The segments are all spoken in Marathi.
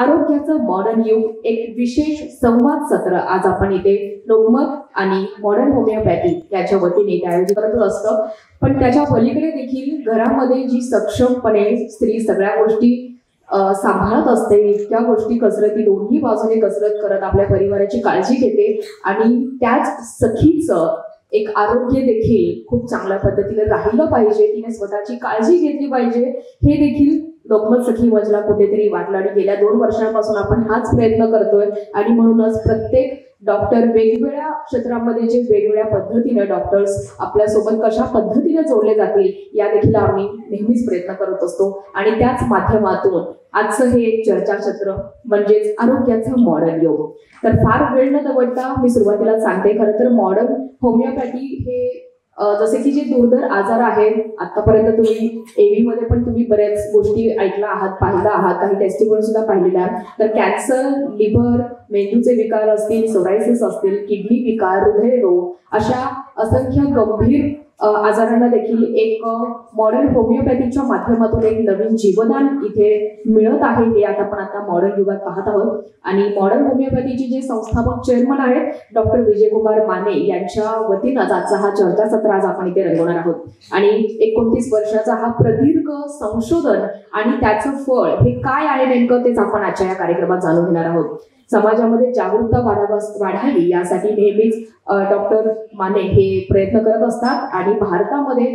आरोग्याचं मॉडर्न युग एक विशेष संवाद सत्र आज आपण इथे लोकमत आणि मॉडर्न होमिओपॅथी याच्या वतीने इथे आयोजित करत असतं. पण त्याच्या पलीकडे देखील घरामध्ये जी सक्षमपणे स्त्री सगळ्या गोष्टी सांभाळत असते, इतक्या गोष्टी कसरती दोन्ही बाजूने कसरत करत आपल्या परिवाराची काळजी घेते आणि त्याच सखीचं एक आरोग्य देखील खूप चांगल्या पद्धतीने राहिलं पाहिजे, तिने स्वतःची काळजी घेतली पाहिजे, हे देखील लोकमत सखी मंचला कुठेतरी वाटलं. आणि गेल्या 2 वर्षांपासून आपण हाच प्रयत्न करतोय आणि म्हणूनच प्रत्येक डॉक्टर वेगवेगळ्या क्षेत्रामध्ये जे वेगवेगळ्या पद्धतीने डॉक्टर्स आपल्यासोबत कशा पद्धतीने जोडले जातील या देखील आम्ही नेहमीच प्रयत्न करत असतो. आणि त्याच माध्यमातून आजचं हे एक चर्चासत्र म्हणजेच आरोग्याचं मॉडर्न योग. तर फार वेळ न दवडता मी सुरुवातीला सांगते, खरं तर मॉडर्न होमिओपॅथी हे जसे की जे दुर्धर आजार आहेत, आतापर्यंत तुम्ही एव्ही मध्ये पण तुम्ही बऱ्याच गोष्टी ऐकला आहात, पाहिला आहात, काही टेस्टिमोनियल सुद्धा पाहिलेल्या आहेत. तर कॅन्सर, लिव्हर, मेंदूचे विकार असतील, सोरायसिस असतील, किडनी विकार, हृदयरोग अशा असंख्य गंभीर आजारांना देखील एक मॉडर्न होमिओपॅथीच्या माध्यमातून एक नवीन जीवदान इथे मिळत आहे, हे आपण आता मॉडर्न युगात पाहत आहोत. आणि मॉडर्न होमिओपॅथीचे जे संस्थापक चेअरमन आहेत डॉक्टर विजयकुमार माने यांच्या वतीनं आजचा हा चर्चासत्र आज आपण इथे रंगवणार आहोत. आणि 29 वर्षाचा हा प्रदीर्घ संशोधन आणि त्याचं फळ हे काय आहे नेमकं तेच आपण आजच्या या कार्यक्रमात जाणून घेणार आहोत. समाजामध्ये जागरूकता वाढावी यासाठी नेहमीच डॉक्टर माने हे प्रयत्न करत असतात. आणि भारतामध्ये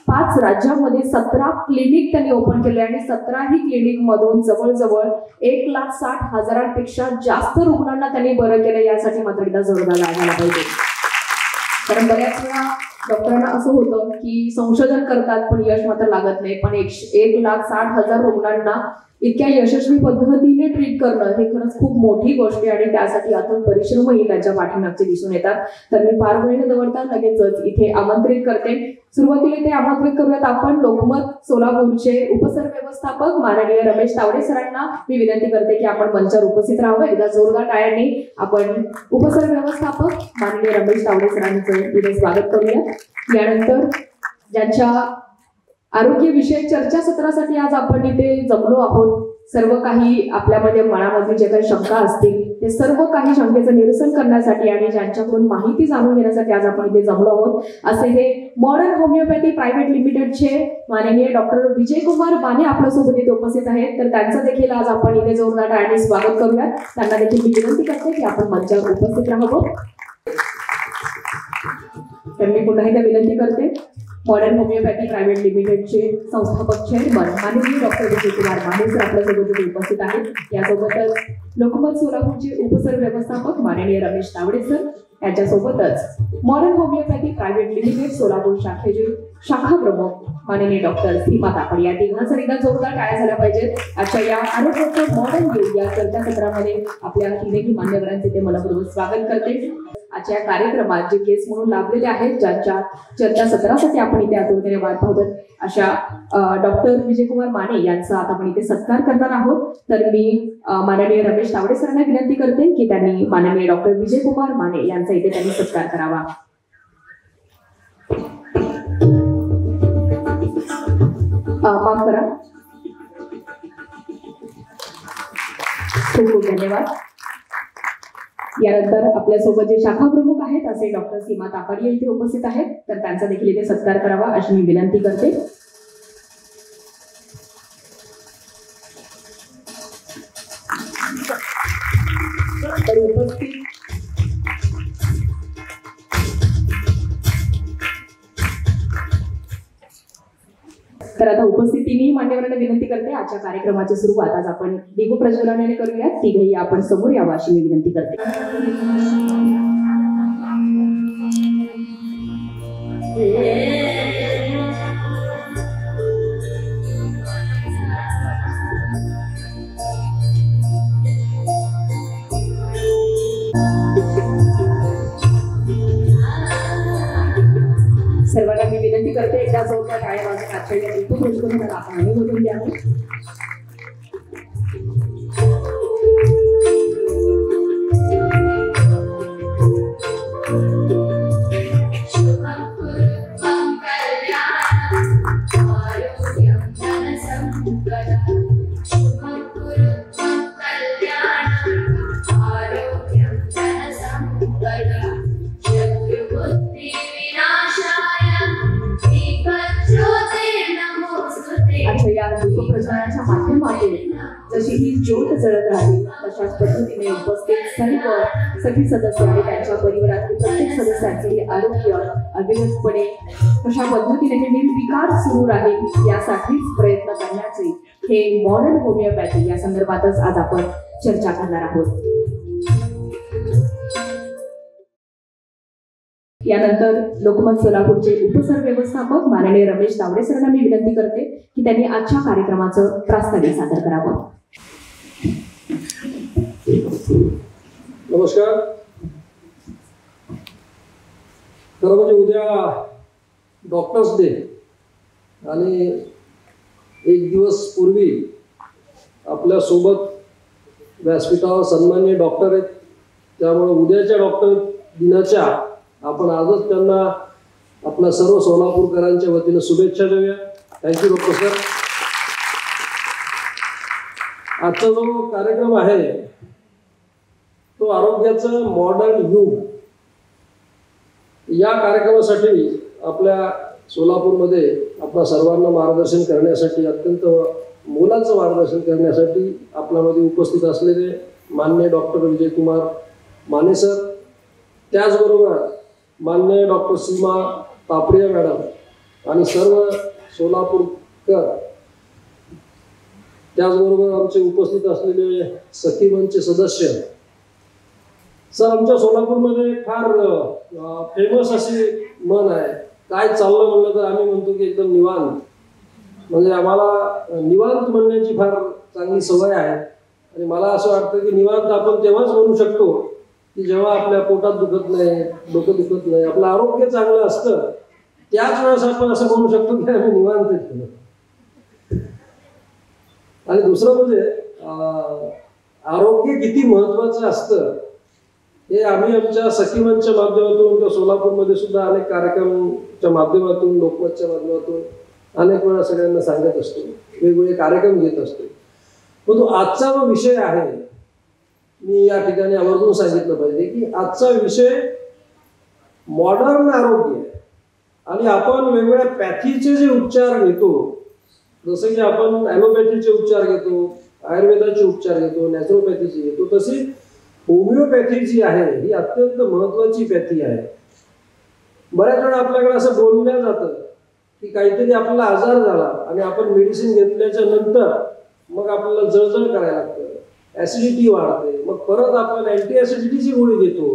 5 राज्यांमध्ये 17 क्लिनिक त्यांनी ओपन केले आणि 17ही क्लिनिक मधून जवळजवळ 1,60,000पेक्षा जास्त रुग्णांना त्यांनी बरं केलं. यासाठी मात्र एकदा जोरदार लागायला पाहिजे. कारण बऱ्याच वेळा डॉक्टरांना असं होतं की संशोधन करतात पण यश मात्र लागत नाही. पण 1,60,000 रुग्णांना इतक्या यशस्वी पद्धतीने ट्रीट करणं हे खरंच खूप मोठी गोष्ट आहे आणि त्यासाठी अथक परिश्रमही त्यांच्या पाठीमागचे दिसून येतात. तर मी फार वेळ न दवडता लगेचच इथे आमंत्रित करते. सुरुवातीला इथे आमंत्रित करूयात आपण लोकमत सोलापूरचे उपसर व्यवस्थापक माननीय रमेश तावडे सरांना. मी विनंती करते की आपण मंचावर उपस्थित राहावं. एकदा जोरदार टाळ्यांनी आपण उपसर व्यवस्थापक माननीय रमेश तावडे सरांचं इथे स्वागत करूया. यानंतर ज्यांच्या आरोग्यविषयक चर्चासत्रासाठी आज आपण इथे जमलो आहोत, सर्व काही आपल्यामध्ये मनामध्ये जे काही शंका असतील ते सर्व काही शंकेचं निरसन करण्यासाठी आणि ज्यांच्याकडून माहिती जाणून घेण्यासाठी आज आपण इथे जमलो आहोत, असे हे मॉडर्न होमिओपॅथी प्रायव्हेट लिमिटेडचे माननीय डॉक्टर विजयकुमार माने आपल्यासोबत इथे उपस्थित आहेत. तर त्यांचं देखील आज आपण इथे जोरदार टाळ्यांनी स्वागत करूयात. त्यांना देखील मी विनंती करते की आपण मंचावर उपस्थित राहावं. तर मी पुन्हा एकदा विनंती करते, मॉडर्न होमिओपॅथी प्रायव्हेट लिमिटेडचे संस्थापक चेअरमन माननीय डॉक्टर विजयकुमार माने सर आपल्यासोबत उपस्थित आहेत. यासोबतच लोकमत सोलापूरचे उपसर व्यवस्थापक माननीय रमेश तावडे सर यांच्यासोबतच modern homeopathy private limited Solapur शाखेचे शाखा प्रमुख माननीय डॉक्टर सीमा तापड या तिघांचा एकदा जोरदार टाळ्या झाल्या पाहिजेत. आजच्या या आरोग्याचं मॉडर्न युग या चर्चासत्रामध्ये आपल्या तिन्ही मान्यवरांचे ते मनपूर्वक स्वागत करते. आजच्या या कार्यक्रमात जे गेस्ट म्हणून लाभलेले आहेत, ज्यांच्या चर्चासत्रासाठी आपण इथे आतुरतेने वाट पाहतो, अशा डॉक्टर विजयकुमार माने यांचा आता आपण इथे सत्कार करणार आहोत. तर मी माननीय रमेश तावडे सरांना विनंती करते की त्यांनी माननीय डॉक्टर विजयकुमार माने यांचा इथे त्यांनी सत्कार करावा. माफ करा. खूप खूप धन्यवाद. यानंतर आपल्यासोबत जे शाखा प्रमुख आहेत असे डॉक्टर सीमा तापड इथे उपस्थित आहेत, तर त्यांचा देखील इथे सत्कार करावा अशी मी विनंती करते. तर आता उपस्थित तिन्ही मान्यवरांना विनंती करते, आजच्या कार्यक्रमाची सुरुवात आज आपण दीप प्रज्वलनाने करूयात. तिघही आपण समोर यावं अशी मी विनंती करते. सर्वांना मी विनंती करते, एकदा जोरदार टाळ्या वाजवून आजच्या या दीप प्रज्वलनाला आपण अनुमोदन द्यावे. जशी ही ज्योत जळत राहील तशाच पद्धतीने उपस्थित सर्व सखी सदस्य आणि त्यांच्या परिवारातील प्रत्येक सदस्यांचे आरोग्य अविरतपणे कशा पद्धतीने हे निर्विकार सुरू राहील यासाठीच प्रयत्न करण्याचे हे मॉडर्न होमिओपॅथी या संदर्भातच आज आपण चर्चा करणार आहोत। यानंतर लोकमत सोलापूरचे उपसरव्यवस्थापक माननीय रमेश तावडे सरांना मी विनंती करते की त्यांनी आजच्या कार्यक्रमाचं प्रास्ताविक सादर करावं। नमस्कार। खरं म्हणजे उद्या डॉक्टर्स डे आणि एक दिवस पूर्वी आपल्या सोबत व्यासपीठावर सन्माननीय डॉक्टर आहेत, त्यामुळे उद्याच्या डॉक्टर दिनाच्या आपण आजच त्यांना आपल्या सर्व सोलापूरकरांच्या वतीने शुभेच्छा देऊया। Thank you doctor sir. आजचा जो कार्यक्रम आहे तो आरोग्याचं मॉडर्न युग या कार्यक्रमासाठी आपल्या सोलापूरमध्ये आपल्या सर्वांना मार्गदर्शन करण्यासाठी, अत्यंत मोलाचं मार्गदर्शन करण्यासाठी आपल्यामध्ये उपस्थित असलेले माननीय डॉक्टर विजयकुमार माने सर, त्याचबरोबर माननीय डॉक्टर सीमा तापडिया मॅडम आणि सर्व सोलापूरकर, त्याचबरोबर आमचे उपस्थित असलेले सखी मंचचे सदस्य। सर, आमच्या सोलापूरमध्ये फार फेमस अशी म्हण आहे, काय चाललं म्हणलं तर आम्ही म्हणतो की एकदम निवांत, म्हणजे आम्हाला निवांत म्हणण्याची फार चांगली सवय आहे। आणि मला असं वाटतं की निवांत आपण तेव्हाच म्हणू शकतो की जेव्हा आपल्या पोटात दुखत नाही, डोकं दुखत नाही, आपलं आरोग्य चांगलं असतं, त्याच वेळेस आपण असं म्हणू शकतो की आम्ही निवांत केलं। आणि दुसरं म्हणजे आरोग्य किती महत्वाचं असतं हे आम्ही आमच्या सखी मंचच्या माध्यमातून किंवा सोलापूरमध्ये सुद्धा अनेक कार्यक्रमच्या माध्यमातून, लोकमतच्या माध्यमातून अनेक वेळा सगळ्यांना सांगत असतो, वेगवेगळे कार्यक्रम घेत असतो। परंतु आजचा जो विषय आहे, मी या ठिकाणी आवर्जून सांगितलं पाहिजे की आजचा विषय मॉडर्न आरोग्य आणि आपण वेगवेगळ्या पॅथीचे जे उपचार घेतो, जसं की आपण ॲलोपॅथीचे उपचार घेतो, आयुर्वेदाचे उपचार घेतो, नॅचरोपॅथीचे घेतो, तशी होमिओपॅथी जी आहे ही अत्यंत महत्वाची पॅथी आहे। बऱ्याच वेळा आपल्याकडे असं बोललं जातं की काहीतरी आपल्याला आजार झाला आणि आपण मेडिसिन घेतल्याच्या नंतर मग आपल्याला जळजळ करायला लागतं, ऍसिडिटी वाढते, मग परत आपण अँटी ऍसिडिटीची गोळी घेतो,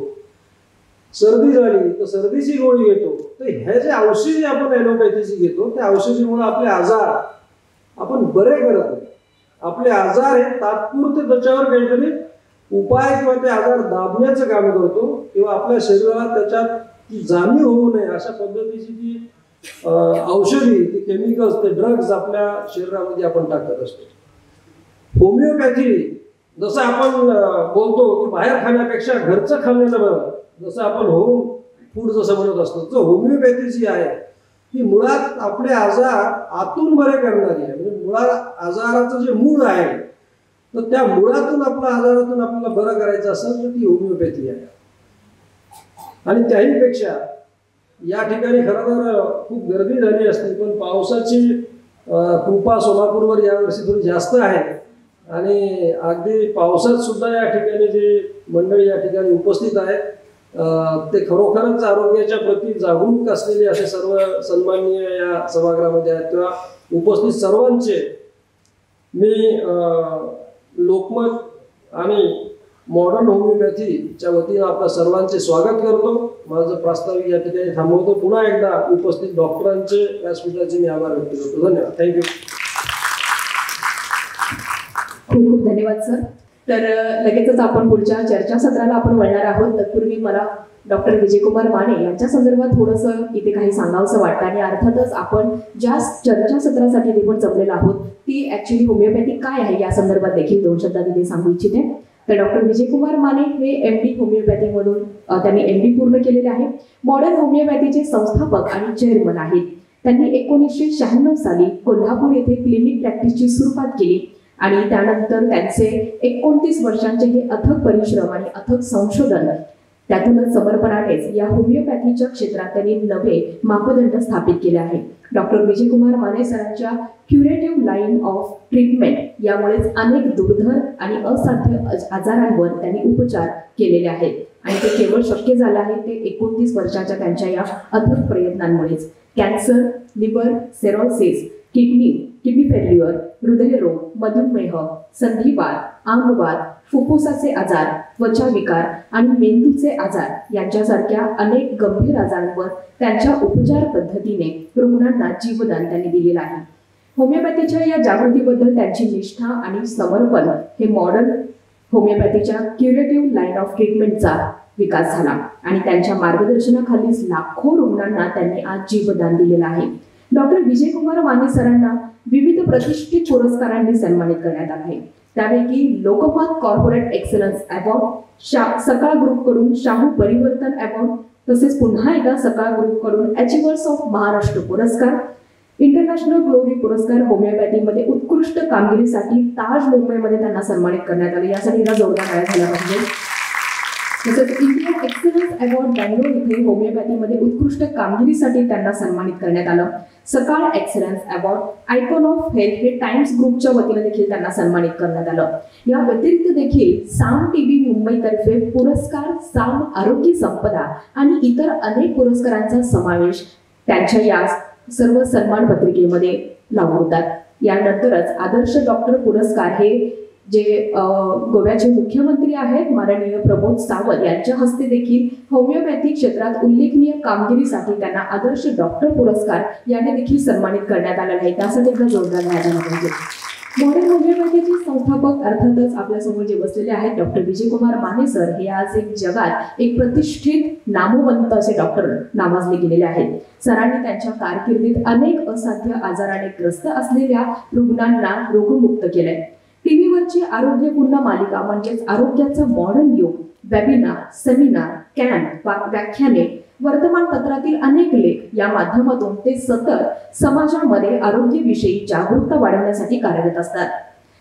सर्दी झाली तर सर्दीची गोळी घेतो। तर ह्या जे औषधी आपण ॲलोपॅथीची घेतो त्या औषधीमुळे आपले आजार आपण बरे करत नाही, आपले आजार हे तात्पुरते त्याच्यावर काहीतरी उपाय किंवा ते आजार दाबण्याचं काम करतो किंवा आपल्या शरीराला त्याच्यात ती जाणीव होऊ नये अशा पद्धतीची ती औषधी, ती केमिकल्स, ते ड्रग्ज आपल्या शरीरामध्ये आपण टाकत असतो। होमिओपॅथी जसं आपण बोलतो की बाहेर खाण्यापेक्षा घरचं खाल्लेलं बरं, जसं आपण होम फूड जसं म्हणत असतो, जो होमिओपॅथी जी आहे ती मुळात आपले आजार आतून बरे करणारी आहे। म्हणजे मुळात आजाराचं जे मूळ आहे तर त्या मुळातून आपल्या आजारातून आपल्याला बरं करायचं असेल तर ती होमिओपॅथी आहे। आणि त्याहीपेक्षा या ठिकाणी खरं तर खूप गर्दी झाली असते, पण पावसाची कृपा सोलापूरवर यावर्षी थोडी जास्त आहे आणि अगदी पावसात सुद्धा या ठिकाणी जे मंडळी या ठिकाणी उपस्थित आहेत ते खरोखरच आरोग्याच्या प्रती जागरूक असलेले असे सर्व सन्माननीय या सभागृहामध्ये आहेत। तेव्हा उपस्थित सर्वांचे मी लोकमत आणि मॉडर्न होमिओपॅथीच्या वतीने आपल्या सर्वांचे स्वागत करतो। माझं प्रास्ताविक या ठिकाणी थांबवतो। पुन्हा एकदा उपस्थित डॉक्टरांचे, व्यासपीठाचे मी आभार व्यक्त करतो। धन्यवाद। थँक्यू। खूप खूप धन्यवाद सर। तर लगेचच आपण पुढच्या चर्चासत्राला आपण वळणार आहोत। तत्पूर्वी मला डॉक्टर विजयकुमार माने यांच्या संदर्भात थोडंसं इथे काही सांगावंसं वाटतं आणि अर्थातच आपण ज्या चर्चासत्रासाठी देखील जमलेलो आहोत ती ऍक्च्युली होमिओपॅथी काय आहे या संदर्भात देखील दोन शब्दात इथे सांगू इच्छिते। तर डॉक्टर विजयकुमार माने हे MD होमिओपॅथीमधून त्यांनी MD पूर्ण केलेले आहे। मॉडर्न होमिओपॅथीचे संस्थापक आणि चेअरमन आहेत। त्यांनी 1996 साली कोल्हापूर येथे क्लिनिक प्रॅक्टिसची सुरुवात केली आणि त्यानंतर त्यांचे 29 वर्षांचे हे अथक परिश्रम आणि अथक संशोधन, त्यातूनच समर्पणानेच या होमिओपॅथीच्या क्षेत्रात त्यांनी नवे मापदंड स्थापित केले आहे डॉक्टर विजयकुमार माने सरांच्या क्युरेटिव्ह लाईन ऑफ ट्रीटमेंट यामुळेच अनेक दुर्धर आणि असाध्य आजारांवर त्यांनी उपचार केलेले आहेत आणि ते केवळ शक्य झालं आहे ते 29 वर्षाच्या त्यांच्या या अथक प्रयत्नांमुळेच. Cancer, liver cirrhosis, kidney failure, हृदयरोग, मधुमेह, संधिवात, आंगवात, फुफ्फुसाचे आजार, त्वचा विकार आणि मेंदूचे आजार यांच्यासारख्या अनेक गंभीर आजारांवर त्यांच्या उपचार पद्धतीने रुग्णांना जीवदान त्यांनी दिलेलं आहे. होमिओपॅथीच्या या जागृतीबद्दल त्यांची निष्ठा आणि समर्पण हे मॉडर्न होमिओपॅथीच्या क्युरेटिव्ह लाईन ऑफ ट्रीटमेंटचा विकास झाला आणि त्यांच्या मार्गदर्शनाखालीच लाखो रुग्णांना त्यांनी आज जीवदान दिलेलं आहे. डॉक्टर विजयकुमार माने सरांना विविध प्रतिष्ठित पुरस्कारांनी सन्मानित करण्यात आले आहे. त्यापैकी लोकमत कॉर्पोरेट एक्सलन्स अवॉर्ड, सकाळ ग्रुपकडून शाहू परिवर्तन अवॉर्ड, तसेच पुन्हा एकदा सकाळ ग्रुपकडून अचिव्हर्स ऑफ महाराष्ट्र पुरस्कार, इंटरनॅशनल ग्लोरी पुरस्कार, होमिओपॅथीमध्ये उत्कृष्ट कामगिरीसाठी ताज मुंबईमध्ये त्यांना सन्मानित करण्यात आले. यासाठी त्यांना जोरदार टाळ्या झाल्या पाहिजे. तसेच इंडियन एक्सलन्स अवॉर्ड बँगलोर इथे होमिओपॅथीमध्ये उत्कृष्ट कामगिरीसाठी त्यांना सन्मानित करण्यात आलं. सकाळ excellence award, icon of health हे टाइम्स ग्रुपच्या वतीने देखील त्यांना सन्मानित करण्यात आलं. या व्यतिरिक्त देखील साम टीव्ही मुंबईतर्फे पुरस्कार, साम आरोग्य संपदा आणि इतर अनेक पुरस्कारांचा समावेश त्यांच्या या सर्व सन्मान पत्रिकेमध्ये लागू होतात. यानंतरच आदर्श डॉक्टर पुरस्कार हे जे गोव्याचे मुख्यमंत्री आहेत माननीय प्रमोद सावंत यांच्या हस्ते देखील होमिओपॅथी क्षेत्रात उल्लेखनीय कामगिरीसाठी त्यांना आदर्श डॉक्टर पुरस्कार याने देखील सन्मानित करण्यात आलेला आहे. त्यासाठी एकदा जोरदार द्यायला पाहिजे. मॉडर्न होमिओपॅथीचे संस्थापक अर्थातच आपल्यासमोर जे बसलेले आहेत डॉक्टर विजयकुमार माने सर हे आज एक जगात एक प्रतिष्ठित नामवंत असे डॉक्टर नावाजले गेलेले आहेत. सरांनी त्यांच्या कारकिर्दीत अनेक असाध्य आजाराने ग्रस्त असलेल्या रुग्णांना रोगमुक्त केलंय. टीव्हीवरची आरोग्यपूर्ण मालिका म्हणजेच आरोग्याचं मॉडर्न युग, वेबिनार, सेमिनार, कॅम्प, व्याख्याने, वर्तमानपत्रातील अनेक लेख या माध्यमातून ते सतत समाजामध्ये आरोग्याविषयी जागरूकता वाढवण्यासाठी कार्यरत असतात.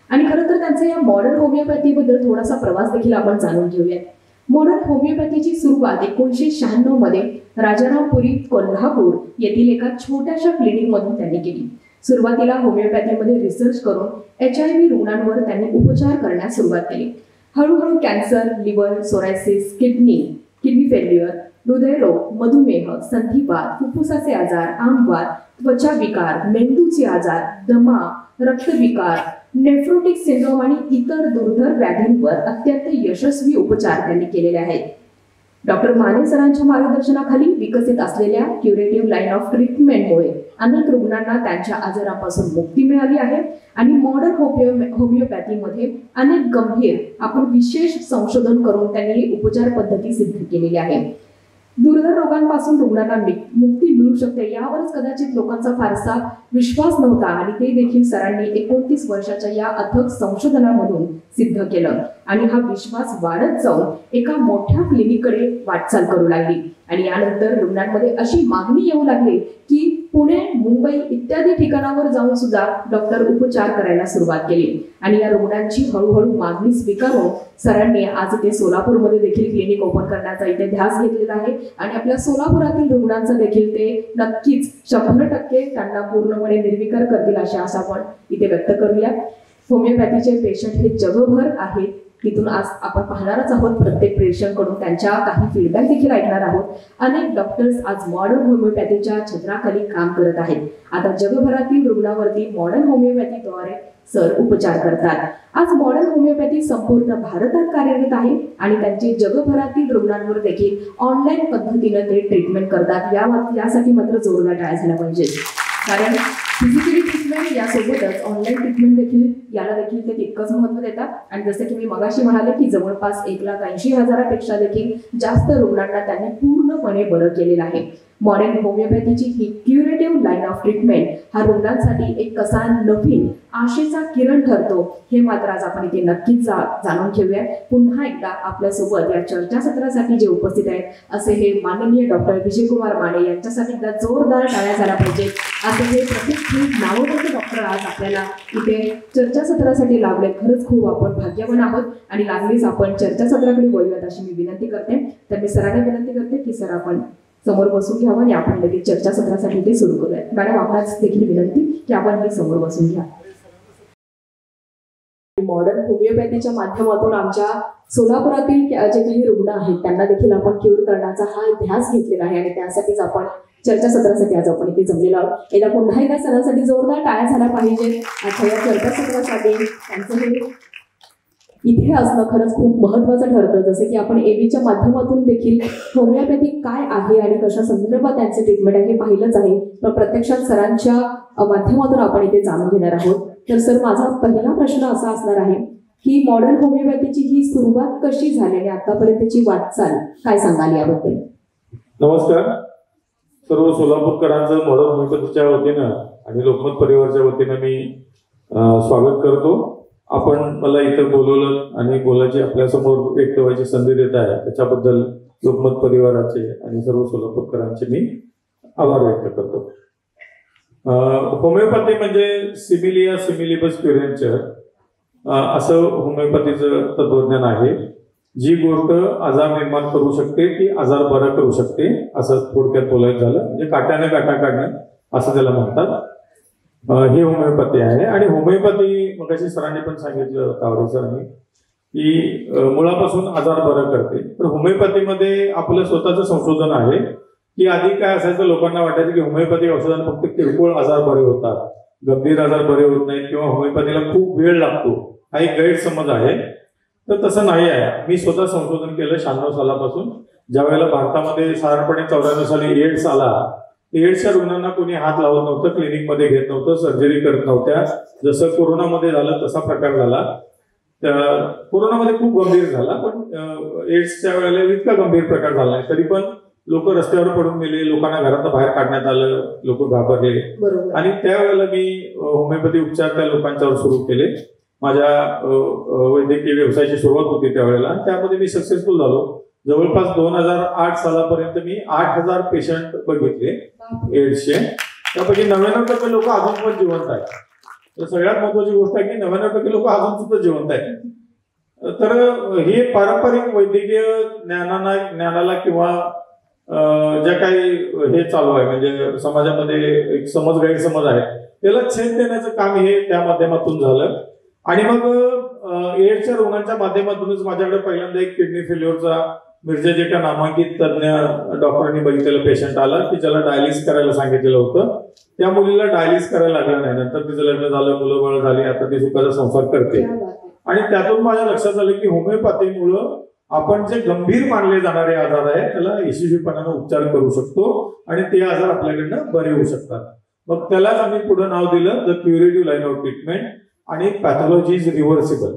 आणि खरं तर त्यांचा या मॉडर्न होमिओपॅथीबद्दल थोडासा प्रवास देखील आपण जाणून घेऊयात. मॉडर्न होमिओपॅथीची सुरुवात 1996 मध्ये राजारामपुरी, कोल्हापूर येथील एका छोट्याशा क्लिनिकमधून त्यांनी केली. सुरुवातीला होमिओपॅथीमध्ये रिसर्च करून HIV रुग्णांवर त्यांनी उपचार करण्यास सुरुवात केली. हळूहळू cancer, liver psoriasis, kidney failure, हृदयरोग, मधुमेह, संधिवात, फुफ्फुसाचे आजार, आंगवात, त्वचा विकार, मेंदूचे आजार, दमा, रक्तविकार, नेफ्रोटिक सिंड्रोम आणि इतर दुर्धर व्याधींवर अत्यंत यशस्वी उपचार त्यांनी केलेले आहेत. डॉक्टर माने सरांच्या मार्गदर्शनाखाली विकसित असलेल्या क्युरेटिव्ह लाईन ऑफ ट्रीटमेंटमुळे अनेक रुग्णांना त्यांच्या आजारापासून मुक्ती मिळाली आहे आणि मॉडर्न होमिओपॅथीमध्ये अनेक गंभीर आपण विशेष संशोधन करून त्यांनी उपचार पद्धती सिद्ध केलेली आहे. दुर्धर रोगांपासून रुग्णांना मुक्ती मिळू शकते यावरच कदाचित लोकांचा फारसा विश्वास नव्हता आणि ते देखील सरांनी 29 वर्षाच्या या अथक संशोधनामधून सिद्ध केलं आणि हा विश्वास वाढत जाऊन एका मोठ्या क्लिनिककडे वाटचाल करू लागली. आणि यानंतर रुग्णांमध्ये अशी मागणी येऊ लागली की पुणे, मुंबई इत्यादी ठिकाणावर जाऊन सुद्धा डॉक्टर उपचार करायला सुरुवात केली आणि या रुग्णांची हळूहळू मागणी स्वीकारून सरांनी आज इथे सोलापूरमध्ये देखील क्लिनिक ओपन करण्याचा इथे ध्यास घेतलेला आहे आणि आपल्या सोलापुरातील रुग्णांचा देखील ते नक्कीच 100% त्यांना पूर्णपणे निर्विकार करतील अशी आशा आपण इथे व्यक्त करूया. होमिओपॅथीचे पेशंट हे जगभर आहेत. तिथून आज आपण पाहणारच आहोत प्रत्येक पेशंटकडून त्यांच्या काही फीडबॅक देखील ऐकणार आहोत. अनेक डॉक्टर्स आज मॉडर्न होमिओपॅथीच्या छत्राखाली काम करत आहेत. आता जगभरातील रुग्णांवरती मॉडर्न होमिओपॅथीद्वारे सर उपचार करतात. आज मॉडर्न होमिओपॅथी संपूर्ण भारतात कार्यरत आहे आणि त्यांचे जगभरातील रुग्णांवर देखील ऑनलाईन पद्धतीने ते ट्रीटमेंट करतात. यासाठी मात्र जोरदार टाळ्या झाल्या पाहिजेत कारण फिजिकली ट्रीटमेंट यासोबतच ऑनलाईन ट्रीटमेंट देखील याला देखील ते तितकंच महत्त्व देतात. आणि जसं की मी मगाशी म्हणाले की जवळपास 1,80,000 पेक्षा जास्त रुग्णांना त्यांनी पूर्णपणे बरं केलेलं आहे. मॉडर्न होमिओपॅथीची ही क्युरेटिव्ह लाईन ऑफ ट्रीटमेंट हा रुग्णांसाठी एक कसा नवीन आशेचा किरण ठरतो हे मात्र आज आपण इथे नक्कीच जाणून घेऊया. पुन्हा एकदा आपल्यासोबत या चर्चासत्रासाठी जे उपस्थित आहेत असे हे माननीय डॉक्टर विजयकुमार माने यांच्यासाठी एकदा जोरदार टाळ्या झाल्या पाहिजेत. असे हे प्रतिष्ठित नामवंत डॉक्टर आज आपल्याला इथे चर्चासत्रासाठी लाभले. खरंच खूप आपण भाग्यवान आहोत आणि लागलीच आपण चर्चासत्राकडे वळूयात अशी मी विनंती करते. तर मी सरांना विनंती करते की सर आपण समोर बसून घ्यावं आणि आपण लगेच चर्चासत्रासाठी ते सुरू करूयात. मॅडम, आपणास देखील विनंती की आपण हे समोर बसून घ्या. मॉडर्न होमिओपॅथीच्या माध्यमातून आमच्या सोलापुरातील जे काही रुग्ण आहेत त्यांना देखील आपण क्यूर करण्याचा हा ध्यास घेतलेला आहे आणि त्यासाठीच आपण चर्चासत्रासाठी आज आपण इथे जमलेलो आहोत. एकदा पुन्हा एकदा सरांसाठी जोरदार टाळ्या झाल्या पाहिजेत. आजच्या या चर्चासत्रासाठी त्यांचं हे इथे असणं खरंच खूप महत्त्वाचं ठरतं. जसं की आपण एबीच्या माध्यमातून देखील होमिओपॅथी काय आहे आणि कशा संदर्भात त्यांचे ट्रीटमेंट आहे हे पाहिलंच आहे, पण प्रत्यक्षात सरांच्या माध्यमातून आपण इथे जाणून घेणार आहोत. तर सर, माझा पहिला प्रश्न असा असणार आहे की मॉडर्न होमिओपॅथीची ही सुरुवात कशी झाली आणि आतापर्यंतची वाटचाल काय सांगाल याबद्दल? नमस्कार. सर्व सोलापूरकरांचं मॉडर्न होमिओपॅथीच्या वतीनं आणि लोकमत परिवारच्या वतीनं मी स्वागत करतो. आपण मला इथं बोलवलं आणि बोलायची आपल्यासमोर व्यक्त व्हायची संधी देत आहे, त्याच्याबद्दल लोकमत परिवाराचे आणि सर्व सोलापूरकरांचे मी आभार व्यक्त करतो. होमिओपॅथी म्हणजे सिमिलिया सिमिलिबस क्युरेंचर असं होमिओपॅथीचं तत्वज्ञान आहे. जी गोष्ट आजार निर्माण करू शकते ती आजार बरा करू शकते, असं थोडक्यात बोलायचं झालं. म्हणजे काट्याने काटा काढणं असं त्याला म्हणतात. हे होमिओपॅथी आहे. आणि होमिओपॅथी मगाशी सरांनी पण सांगितलं, तावरे सरांनी, की मुळापासून आजार बरा करते. तर होमिओपॅथीमध्ये आपलं स्वतःचं संशोधन आहे की आधी काय असायचं, लोकांना वाटायचं की होमिओपॅथिक औषधांना फक्त किरकोळ आजार बरे होतात, गंभीर आजार बरे होत नाहीत किंवा होमिओपॅथीला खूप वेळ लागतो, हा एक गैरसमज आहे. तर तसं नाही आहे. मी स्वतः संशोधन केलं 96 सालापासून. ज्या वेळेला भारतामध्ये साधारणपणे 94 साली एड्स आला, एड्सच्या रुग्णांना कोणी हात लावत नव्हतं, क्लिनिकमध्ये घेत नव्हतं, सर्जरी करत नव्हत्या. जसं कोरोनामध्ये झालं तसा प्रकार झाला. कोरोनामध्ये खूप गंभीर झाला, पण एड्सच्या वेळेला इतका गंभीर प्रकार झाला नाही. तरी पण लोक रस्त्यावर पडून गेले, लोकांना घरातून बाहेर काढण्यात आलं, लोक घाबरले. आणि त्यावेळेला मी होमिओपॅथी उपचार त्या लोकांच्यावर सुरू केले. माझ्या वैद्यकीय व्यवसायाची सुरुवात होती त्यावेळेला, त्यामध्ये मी सक्सेसफुल झालो. जवळपास 2008 सालापर्यंत मी 8000 पेशंट बघितले एड्सचे. त्यापैकी 99% लोक अजून पण जिवंत आहेत. तर सगळ्यात महत्वाची गोष्ट आहे की 99% लोक अजून सुद्धा जिवंत आहेत. तर हे पारंपरिक वैद्यकीय ज्ञानाला किंवा ज्या काही हे चालू आहे, म्हणजे समाजामध्ये एक गैरसमज आहे, त्याला छेद देण्याचं काम हे त्या माध्यमातून झालं. आणि मग एड्सच्या रुग्णांच्या माध्यमातूनच माझ्याकडे पहिल्यांदा एक किडनी फेल्युअरचा मिरजेत एका नामांकित तज्ज्ञ डॉक्टरांनी बघितलेला पेशंट आला की ज्याला डायलिस करायला सांगितलेलं होतं. त्या मुलीला डायलिस करायला लागलं नाही. नंतर तिचं लग्न झालं, मुलं बाळ झाली, आता ती सुखाचा संसार करते. आणि त्यातून माझ्या लक्षात आलं की होमिओपॅथीमुळं आपण जे गंभीर मानले जाणारे आजार आहेत त्याला यशस्वीपणाने उपचार करू शकतो आणि ते आजार आपल्याकडनं बरे होऊ शकतात. मग त्यालाच आम्ही पुढे नाव दिलं the curative line of treatment. आणि pathology is reversible.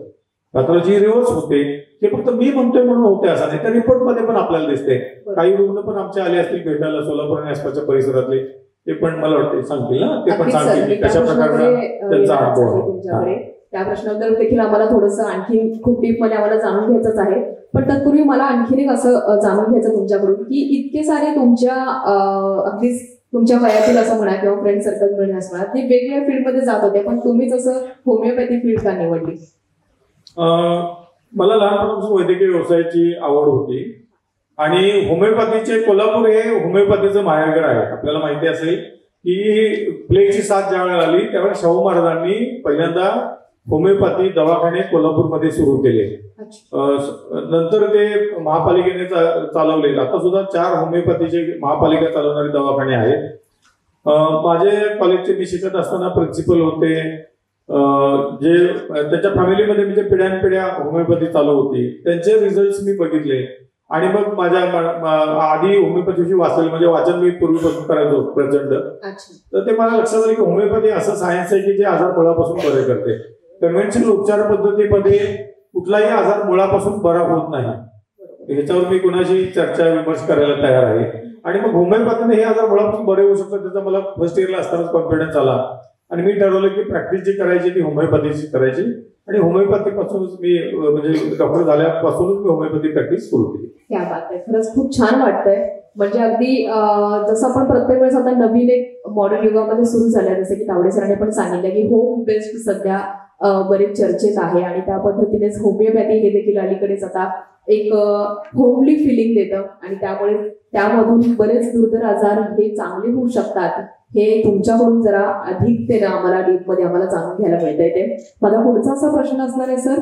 Pathology reverse होते, हे फक्त मी म्हणतोय म्हणून होते असं नाही, त्या रिपोर्टमध्ये पण आपल्याला दिसते. काही रुग्ण पण आमचे आले असतील भेटायला सोलापूर आणि आसपासच्या परिसरातले, ते पण मला वाटते सांगतील ना, ते पण सांगतील की कशा प्रकारचा त्यांचा अनुभव आहे. त्या प्रश्नाबद्दल देखील आम्हाला थोडंसं आणखी खूप डीप मध्ये आम्हाला जाणून घ्यायचंच आहे. पण तत्पूर्वी मला आणखीन एक असं जाणून घ्यायचं तुमच्याकडून की इतके सारे तुमच्या अगदी तुमच्या वयातील असं म्हणा किंवा फ्रेंड सर्कल मध्ये असं म्हणा, ते वेगवेगळ्या फील्डमध्ये जात होते, पण तुम्हीच असं होमिओपॅथी फील्ड का निवडली? मला लहानपणापासून वैद्यकीय व्यवसायाची आवड होती आणि होमिओपॅथीचे कोल्हापूर हे होमिओपॅथीचं माहेरघर आहे. आपल्याला माहिती असेल की प्लेगची साथ ज्या वेळेला आली त्यावेळेला शाहू महाराजांनी पहिल्यांदा होमिओपॅथी दवाखाने कोल्हापूरमध्ये सुरू केले. नंतर ते महापालिकेने चालवले. आता सुद्धा 4 होमिओपॅथीचे महापालिका चालवणारे दवाखाने आहेत. माझे कॉलेजचे मी शिकत असताना प्रिन्सिपल होते, जे त्याच्या फॅमिलीमध्ये म्हणजे पिढ्यानपिढ्या होमिओपॅथी चालू होती, त्यांचे रिझल्ट मी बघितले. आणि मग माझ्या आधी होमिओपॅथीची वाचलेली म्हणजे वाचन मी पूर्वीपासून करायचो प्रचंड. तर ते मला लक्षात आलं की होमिओपॅथी असं सायन्स आहे की जे आजार मुळापासून बरे करते. कन्व्हेन्शनल उपचार पद्धतीमध्ये कुठलाही आजार मुळापासून बरा होत नाही. ह्याच्यावर मी कुणाशी चर्चा विमर्श करायला तयार आहे. आणि मग होमिओपॅथीने हे आजार मुळापासून बरे होऊ शकतात त्याचा मला फर्स्ट इयरला असतानाच कॉन्फिडन्स आला. आणि मी ठरवलं की प्रॅक्टिस जी करायची ती होमिओपॅथीची करायची. आणि होमिओपॅथी पासूनच मी म्हणजे डॉक्टर झाल्यापासूनच मी होमिओपॅथी प्रॅक्टिस सुरू केली. क्या बात आहे, खरंच खूप छान वाटतंय. म्हणजे अगदी जसं आपण प्रत्येक वेळेस आता नवीन एक मॉडर्न युगामध्ये सुरू झालंय, जसं की तावडे सरांनी पण सांगितलं की होम बेस्ड सध्या बरेच चर्चेत आहे आणि त्या पद्धतीनेच होमिओपॅथी हे देखील अलीकडेच आता एक होमली फिलिंग देतं आणि त्यामुळे त्यामधून बरेच दुर्धर आजार हे चांगले होऊ शकतात, हे तुमच्याकडून जरा अधिकतेने आम्हाला डीपमध्ये आम्हाला जाणून घ्यायला मिळत आहे. माझा पुढचा असा प्रश्न असणार आहे सर,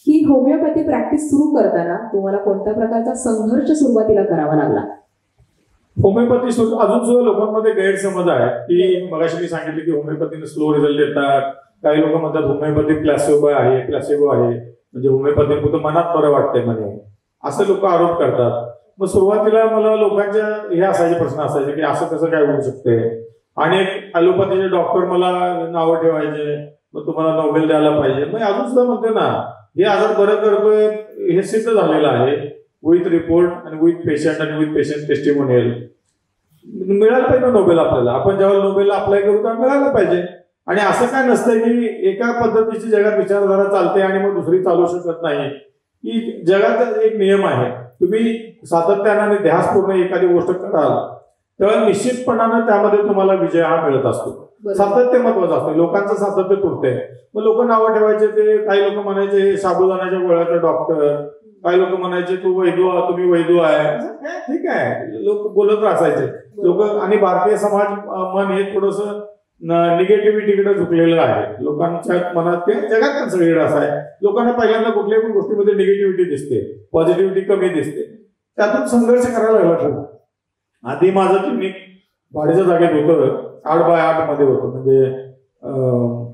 की होमिओपॅथी प्रॅक्टिस सुरू करताना तुम्हाला कोणत्या प्रकारचा संघर्ष सुरुवातीला करावा लागला? होमिओपॅथी अजून सुद्धा लोकांमध्ये गैरसमज आहे की मगाशी मी सांगितले की होमिओपॅथीने स्लो रिझल्ट देतात. काही लोक म्हणतात होमिओपॅथी प्लॅसिबो आहे, म्हणजे होमिओपॅथी फक्त मनात बरं वाटतंय म्हणे, असं लोक आरोप करतात. मग सुरुवातीला मला लोकांच्या हे असायचे प्रश्न असायचे की असं कसं काय होऊ शकते. आणि ॲलोपॅथीचे डॉक्टर मला नावं ठेवायचे, मग तुम्हाला नोबेल द्यायला पाहिजे. मग अजून सुद्धा म्हणते ना, हे आजार बरं करतोय हे सिद्ध झालेलं आहे विथ रिपोर्ट आणि विथ पेशंट आणि विथ पेशंट टेस्टिमोनियल. मिळायला पाहिजे नोबेल आपल्याला. आपण जेव्हा नोबेलला अप्लाय करू तेव्हा मिळायला पाहिजे. आणि असं काय नसतं की एका पद्धतीची जगात विचारधारा चालते आणि मग दुसरी चालू शकत नाही. की जगात एक नियम आहे, तुम्ही सातत्याने ध्यासपूर्ण एखादी गोष्ट कराल तेव्हा निश्चितपणानं त्यामध्ये तुम्हाला विजय हा मिळत असतो. सातत्य महत्वाचं असतं. लोकांचं सातत्य तुटते. मग लोक नावं ठेवायचे, ते काही लोक म्हणायचे साबुदाण्याच्या गोळ्याचा डॉक्टर, काही लोक म्हणायचे तुम्ही वैद्य आहे. ठीक आहे, लोक बोलत असायचे लोक. आणि भारतीय समाज मन हे थोडस निगेटिव्हिटीकडे झुकलेलं आहे. लोकांच्या मनात ते जगात पण सगळीकडे असं आहे. लोकांना पहिल्यांदा कुठल्याही पण गोष्टीमध्ये निगेटिव्हिटी दिसते, पॉझिटिव्हिटी कमी दिसते. त्यातून संघर्ष करायला लागला. आधी माझं क्लिनिक भाड्याच्या जागेत होतं, 8x8 मध्ये होतं. म्हणजे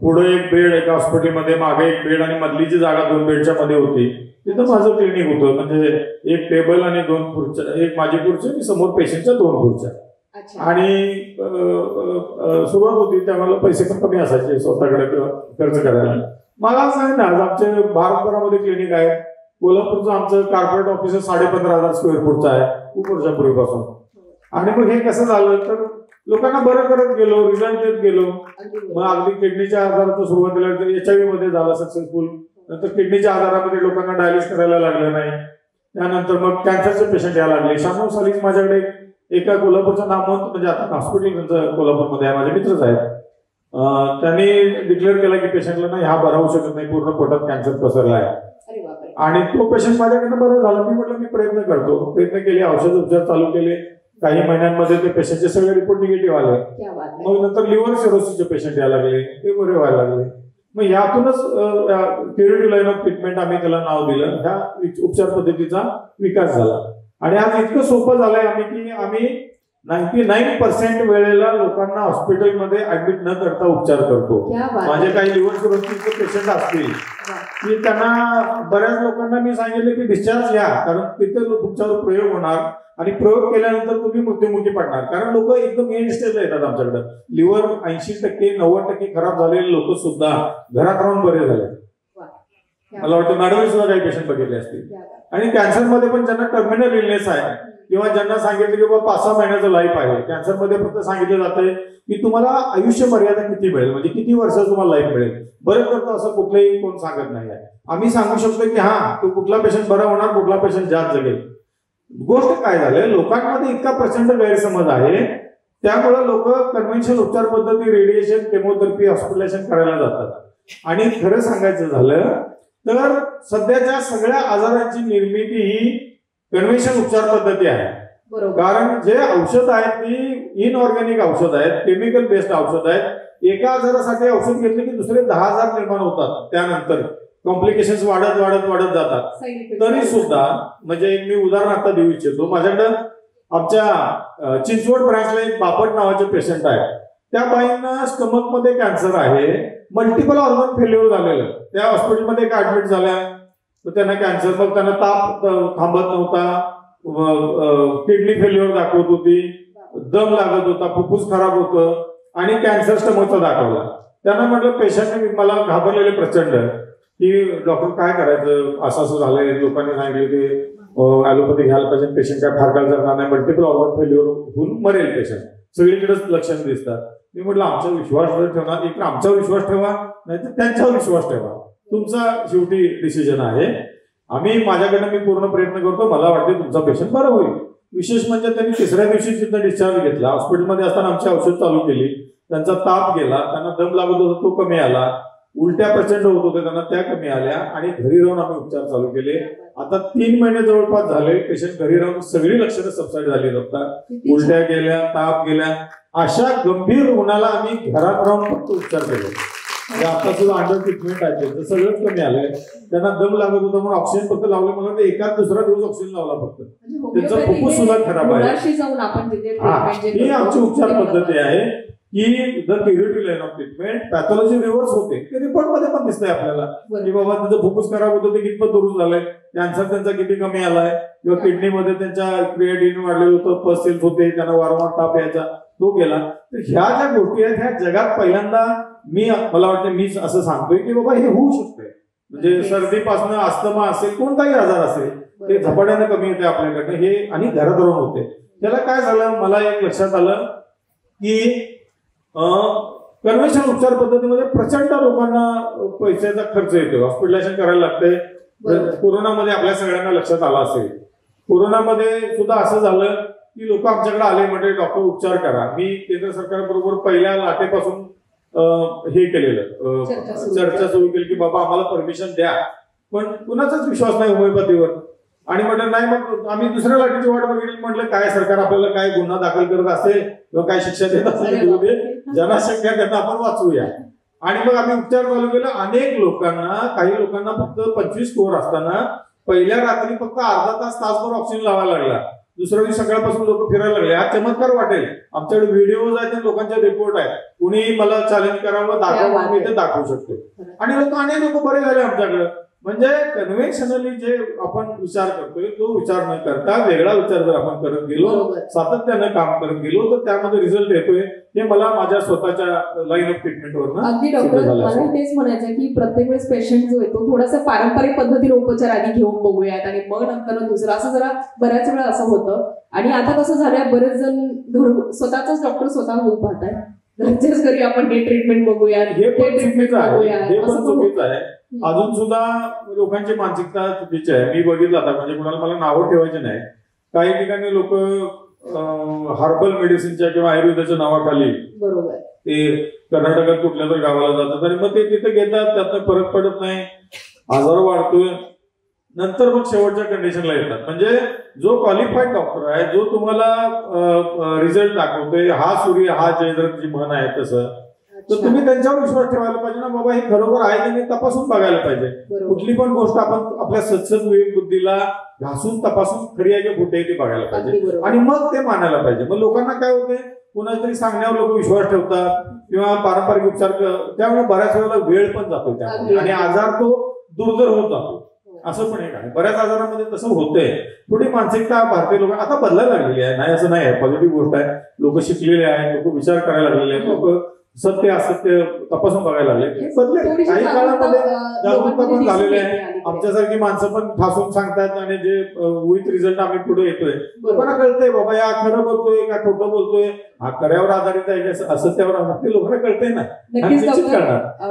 पुढे एक बेड एका हॉस्पिटलमध्ये, मागे एक बेड आणि मधली जी जागा 2 बेडच्या मध्ये होती, तिथं माझं क्लिनिक होतं. म्हणजे एक टेबल आणि 2 खुर्च्या, एक माझी खुर्ची आणि समोर पेशंटच्या 2 खुर्च्या. आणि सुरुवात होती त्यावेळेला पैसे पण कमी असायचे स्वतःकडे खर्च करायला. मला असं आहे ना, आज आमचे भारतभरामध्ये क्लिनिक आहे. कोल्हापूरचं आमचं कॉर्पोरेट ऑफिस 15,500 स्क्वेअर फूटचं आहे खूप वर्षापूर्वीपासून. आणि मग हे कसं झालं तर लोकांना बरं करत गेलो, रिझल्ट देत गेलो. मग अगदी किडनीच्या आजाराचं सुरुवातीला HIV मध्ये झाला सक्सेसफुल. नंतर किडनीच्या आजारामध्ये लोकांना डायलिस करायला लागलं नाही. त्यानंतर मग कॅन्सरचे पेशंट यायला लागले. 96 सालीच माझ्याकडे एका कोल्हापूरचं नामवंत, म्हणजे आता हॉस्पिटल त्यांचं कोल्हापूरमध्ये आहे, माझे मित्रच आहेत, त्यांनी डिक्लेअर केला की पेशंटला नाही हा बरा होऊ शकत नाही, पूर्ण पोटात कॅन्सर पसरला आहे. आणि तो पेशंट माझ्याकडनं बरं झाला. मी म्हटलं मी प्रयत्न करतो. प्रयत्न केले, औषध उपचार चालू केले. काही महिन्यांमध्ये ते पेशंटचे सगळे रिपोर्ट निगेटिव्ह आले. मग नंतर लिव्हर सिरोसिसचे पेशंट यायला लागले, ते बरे व्हायला लागले. मग यातूनच क्युरेटिव्ह लाईन ऑफ ट्रीटमेंट आम्ही त्याला नाव दिलं. ह्या उपचार पद्धतीचा विकास झाला. आणि आज इतकं सोपं झालंय की आम्ही 99% वेळेला लोकांना हॉस्पिटलमध्ये ऍडमिट न करता उपचार करतो. माझे काही लिव्हर सिरोसिसचे पेशंट असतील की त्यांना बऱ्याच लोकांना मी सांगितलं की डिस्चार्ज घ्या, कारण तिथे तुमच्यावर प्रयोग होणार आणि प्रयोग केल्यानंतर तुम्ही मृत्युमुखी पडणार. कारण लोक एकदम एंड स्टेजला येतात आमच्याकडे. लिव्हर 80% 90% खराब झालेले लोक सुद्धा घरात राहून बरे झाले. मला वाटतं मॅडम सुद्धा काही पेशंट बघितले असतील. आणि कॅन्सरमध्ये पण ज्यांना टर्मिनल इलनेस आहे किंवा ज्यांना सांगितलं की बाबा 5-6 महिन्याचं लाईफ आहे, कॅन्सरमध्ये फक्त सांगितलं जातंय की तुम्हाला आयुष्य मर्यादा किती मिळेल, म्हणजे किती वर्षाचं तुम्हाला लाईफ मिळेल. बरं करतो असं कुठलंही कोण सांगत नाही आहे. आम्ही सांगू शकतो की हा तो कुठला पेशंट बरा होणार, कुठला पेशंट जास्त जगेल. गोष्ट काय झालं, लोकांमध्ये इतका प्रचंड गैरसमज आहे, त्यामुळे लोक कन्व्हेन्शनल उपचार पद्धती, रेडिएशन, केमोथेरपी, हॉस्पिटलायझेशन करायला जातात. आणि खरं सांगायचं झालं तर सध्याच्या सगळ्या आजारांची निर्मिती ही कन्व्हेन्शनल उपचार पद्धती आहे. कारण जे औषध आहेत ती इनऑर्गॅनिक औषध आहेत, केमिकल बेस्ड औषध आहेत. एका आजारासाठी औषध घेतले की दुसरे 10,000 निर्माण होतात. त्यानंतर कॉम्प्लिकेशन्स वाढत वाढत वाढत जातात. तरी सुद्धा म्हणजे मी उदाहरण आता देऊ इच्छितो. माझ्याकडं आमच्या चिंचवड ब्रांचला एक बापट नावाचे पेशंट आहे. त्या बाईंना स्टमक मध्ये कॅन्सर आहे, मल्टिपल ऑर्गन फेल्युअर झालेलं. त्या हॉस्पिटलमध्ये एक ऍडमिट झाल्या, तर त्यांना कॅन्सर, मग त्यांना ताप थांबत नव्हता, किडनी फेल्युअर दाखवत होती, दम लागत होता, फुफ्फुस खराब होतं आणि कॅन्सर स्टमकचा दाखवला. त्यांना म्हटलं, पेशंटने मला घाबरलेले प्रचंड की डॉक्टर काय करायचं, असं असं झालंय. लोकांनी सांगितलं की ॲलोपॅथी घ्यायला पाहिजे, पेशंट काय फार काळ जगणार नाही, मल्टिपल ऑर्गन फेल्युअर होऊन मरेल पेशंट, सगळीकडेच लक्षणं दिसतात. मी म्हटलं आमचा विश्वास ठेवणार, एक आमचा विश्वास ठेवा, नाही तर त्यांच्यावर विश्वास ठेवा, तुमचा शेवटी डिसिजन आहे. माझ्याकडनं मी पूर्ण प्रयत्न करतो, मला वाटते तुमचा पेशंट बरा होईल. विशेष म्हणजे त्यांनी 3ऱ्या दिवशी तिथं डिस्चार्ज घेतला. हॉस्पिटलमध्ये असताना आमची औषध चालू केली, त्यांचा ताप गेला, त्यांना दम लागत होता तो कमी आला. उलट्या प्रचंड होत होत्या त्यांना, त्या कमी आल्या आणि घरी राहून आम्ही उपचार चालू केले. आता 3 महिने जवळपास झाले पेशंट घरी राहून सगळी लक्षणं सबसाईड झाली. आता उलट्या गेल्या, ताप गेल्या. अशा गंभीर रुग्णाला आम्ही घरात राहून फक्त उपचार केले. आता सुद्धा अंडर ट्रीटमेंट आहे, त्यांचं सगळंच कमी आलंय. त्यांना दम लागत होता म्हणून ऑक्सिजन फक्त लावले. मला ते एका दुसरा दिवस ऑक्सिजन लावला फक्त. त्यांचं फुफ्फुस सुद्धा खराब आहे. ही आमची उपचार पद्धती आहे की the curative line of treatment. Pathology reverse होते ते रिपोर्ट मध्ये पण दिसतंय आपल्याला की बाबा त्यांचं फुफ्फुस खराब होतं ते कितपत दुरुस्त झालंय, कॅन्सर त्यांचा किती कमी आलाय, किंवा किडनीमध्ये त्यांच्या क्रिएटिन वाढलेलं होतं, पस सेल्स होते, त्यांना वारंवार ताप यायचा, तो गेला. तर ह्या ज्या गोष्टी आहेत ह्या जगात पहिल्यांदा मला वाटतं मीच असं सांगतोय की बाबा हे होऊ शकतंय. म्हणजे सर्दीपासून अस्थमा असेल, कोणताही आजार असेल, ते झपाट्याने कमी येते आपल्याकडनं. हे आणि घरात राहून होते. त्याला काय झालं, मला एक लक्षात आलं की कन्व्हेन्शनल उपचार पद्धतीमध्ये प्रचंड लोकांना पैशाचा खर्च येतो, हॉस्पिटलायझेशन करायला लागतंय. कोरोनामध्ये आपल्या सगळ्यांना लक्षात आलं असेल, कोरोनामध्ये सुद्धा असं झालं की लोक आमच्याकडे आले म्हणजे डॉक्टर उपचार करा. मी केंद्र सरकारबरोबर पहिल्या लाटेपासून हे केलेलं, चर्चा सुरू केली की बाबा आम्हाला परमिशन द्या, पण कुणाचाच विश्वास नाही होमिओपॅथीवर. आणि म्हटलं नाही, मग आम्ही दुसऱ्या लाटेची वाट बघितली. म्हटलं काय सरकार आपल्याला काय गुन्हा दाखल करत असेल किंवा काय शिक्षा देत असेल, ज्यांना शंका आहे त्यांना आपण वाचवूया. आणि मग आम्ही उपचार चालू केला. अनेक लोकांना, काही लोकांना फक्त 25 स्कोअर असताना पहिल्या रात्री फक्त अर्धा तासभर ऑक्सिजन लावायला लागला. दुसऱ्या दिवशी सकाळपासून लोक फिरायला लागले. हा चमत्कार वाटेल. आमच्याकडे व्हिडिओज आहेत, लोकांचे रिपोर्ट आहे. कुणी मला चॅलेंज करावं, दाखवा, मी ते दाखवू शकतो. आणि अनेक लोक बरे झाले आमच्याकडे. म्हणजे कन्व्हेन्शनली जे आपण विचार करतोय तो विचार न करता वेगळा विचार जर आपण करत गेलो, सातत्यानं काम करत गेलो, तर त्यामध्ये रिझल्ट येतोय. हे मला माझ्या स्वतःच्या लाईन ऑफ ट्रीटमेंटवर अगदी डॉक्टर, मला तेच म्हणायचं की प्रत्येक वेळेस पेशंट जो येतो थोडासा पारंपरिक पद्धतीने उपचार आधी घेऊन बघूयात आणि मग नंतर दुसरं, असं जरा बऱ्याच वेळा असं होतं. आणि आता कसं झालंय, बरेच जण स्वतःच डॉक्टर स्वतः होऊ पाहताय. घरच्याच घरी आपण हे ट्रीटमेंट बघूया, हे पण चुकीचं आहे. अजून सुद्धा लोकांची मानसिकता चुकीची आहे. मी बघितलं आता, म्हणजे कुणाला मला नावं ठेवायचे नाही, काही ठिकाणी लोक हर्बल मेडिसिनच्या किंवा आयुर्वेदाच्या नावाखाली बरोबर ते कर्नाटकात कुठल्या तर गावाला जातात आणि मग ते तिथे घेतात, त्यातनं फरक पडत नाही, आजार वाढतोय, नंतर मग शेवटच्या कंडिशनला येतात. म्हणजे जो क्वालिफाईड डॉक्टर आहे, जो तुम्हाला रिझल्ट दाखवतोय, हा सूर्य हा चंद्र जी म्हण आहे तसं, तर तुम्ही त्यांच्यावर विश्वास ठेवायला पाहिजे ना. बाबा हे खरोखर आहे की नाही तपासून बघायला पाहिजे. कुठली पण गोष्ट आपण आपल्या सत्सद विवेक बुद्धीला घासून तपासून खरी आहे की खोटी आहे ती बघायला पाहिजे आणि मग ते मानायला पाहिजे. मग लोकांना काय होते, कुणाला तरी सांगण्यावर लोक विश्वास ठेवतात किंवा पारंपरिक उपचार, त्यामुळे बऱ्याच वेळेला वेळ पण जातो त्यामध्ये आणि आजार तो दुर्धर होत जातो. असं पण एक आहे, बऱ्याच आजारामध्ये तसं होतंय. थोडी मानसिकता भारतीय लोक आता बदलायला लागलेली आहे. नाही असं नाही आहे, पॉझिटिव्ह गोष्ट आहे. लोक शिकलेले आहेत, लोक विचार करायला लागलेले आहेत, लोक सत्य असत्य तपासून बघायला लागले. बदले काही काळामध्ये जागरूकता पण झालेली आहे. आमच्यासारखी माणसं पण ठासून सांगतात आणि जे विथ रिझल्ट आम्ही पुढे येतोय, लोकांना कळतंय बाबा या खरं बोलतोय का खोटं बोलतोय, हा खऱ्यावर आधारित आहे का असत्यावर आधारित, ते लोकांना कळतंय ना.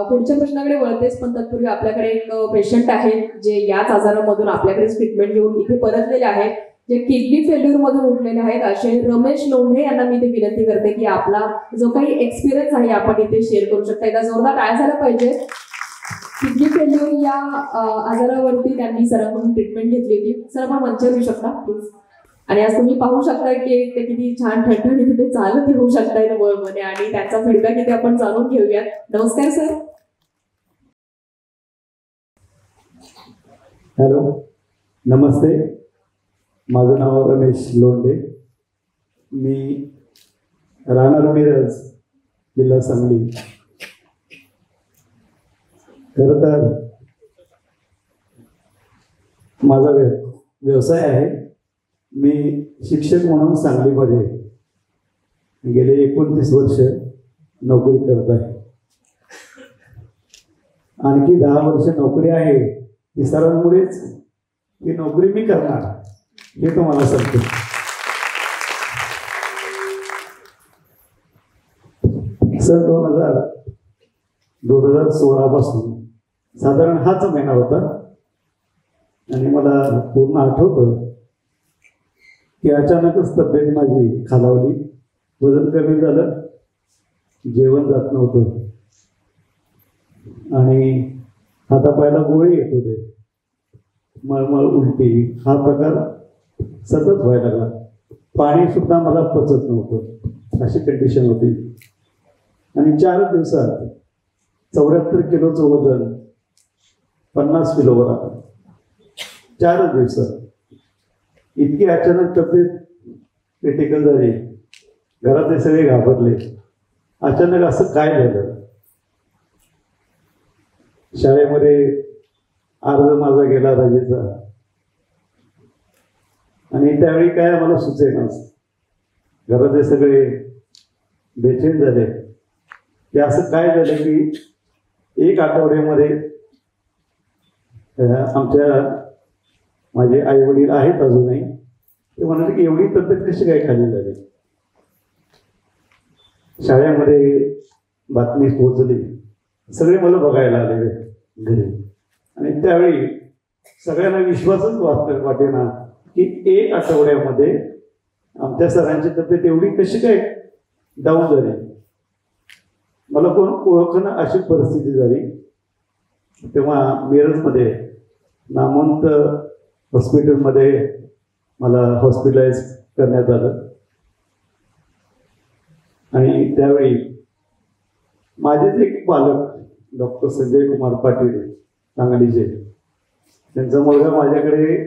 पुढच्या प्रश्नाकडे वळतेच, पण तत्पूर्वी आपल्याकडे एक पेशंट आहे जे याच आजारामधून आपल्याकडे ट्रीटमेंट घेऊन इथे परतलेले आहेत, जे किडनी फेल्युअर मधून उठलेले आहेत. असे रमेश लोंढे यांना मी ते विनंती करते की आपला जो काही एक्सपिरियन्स आहे आपण इथे शेअर करू शकता. एकदा जोरदार काय झालं पाहिजे. किडनी फेल्युअर या आजारावरती त्यांनी सरांकडून ट्रीटमेंट घेतली होती. सर आपण मंचावर येऊ शकता प्लीज. आणि आज तुम्ही पाहू शकता की ते किती छान ठणठणी तिथे चालत येऊ शकतायत वरमध्ये आणि त्यांचा फीडबॅक इथे आपण जाणून घेऊयात. नमस्कार सर. हॅलो, नमस्ते. माझं नाव रमेश लोंढे. मी राहणार मिरज, जिल्हा सांगली. खरं तर माझा व्यवसाय आहे. मी शिक्षक म्हणून सांगलीमध्ये गेले 29 वर्ष नोकरी करत आहे. आणखी 10 वर्ष नोकरी आहे ती सरांमुळेच. ती नोकरी मी करणार हे तुम्हाला सांगतो. सन 2016 पासून साधारण हाच महिना होता आणि मला पूर्ण आठवतं की अचानकच तब्येत माझी खालावली, वजन कमी झालं, जेवण जात नव्हतं. आणि हातापायाला गोळे येत होते, मळमळ उलटी हा प्रकार सतत व्हायला लागला. पाणी सुद्धा मला पचत नव्हतं, अशी कंडिशन होती. आणि 4 दिवसात 74 किलोचं वजन 50 किलोवर आलं. 4 दिवसात इतकी अचानक तब्येत क्रिटिकल झाली. घरातले सगळे घाबरले. अचानक असं काय झालं? शाळेमध्ये अर्ज माझा गेला रजेचा, आणि त्यावेळी काय आम्हाला सुचेनाच. घरातले सगळे बेचैन झाले की असं काय झालं की 1 आठवड्यामध्ये माझे आई वडील आहेत अजूनही, ते म्हणाले की एवढी तब्येत कशी काय खाली झाली. शाळेमध्ये बातमी पोहोचली, सगळे मला बघायला आले घरी. आणि त्यावेळी सगळ्यांना विश्वासच वाटेना की 1 आठवड्यामध्ये आमच्या सरांची तब्येत एवढी कशी काय डाऊन झाली. मला कोण ओळखणं अशी परिस्थिती झाली. तेव्हा मिरजमध्ये नामवंत हॉस्पिटलमध्ये मला हॉस्पिटलाइज करण्यात आलं. आणि त्यावेळी माझेच एक पालक डॉक्टर संजय कुमार पाटील सांगलीचे, त्यांचा मुलगा माझ्याकडे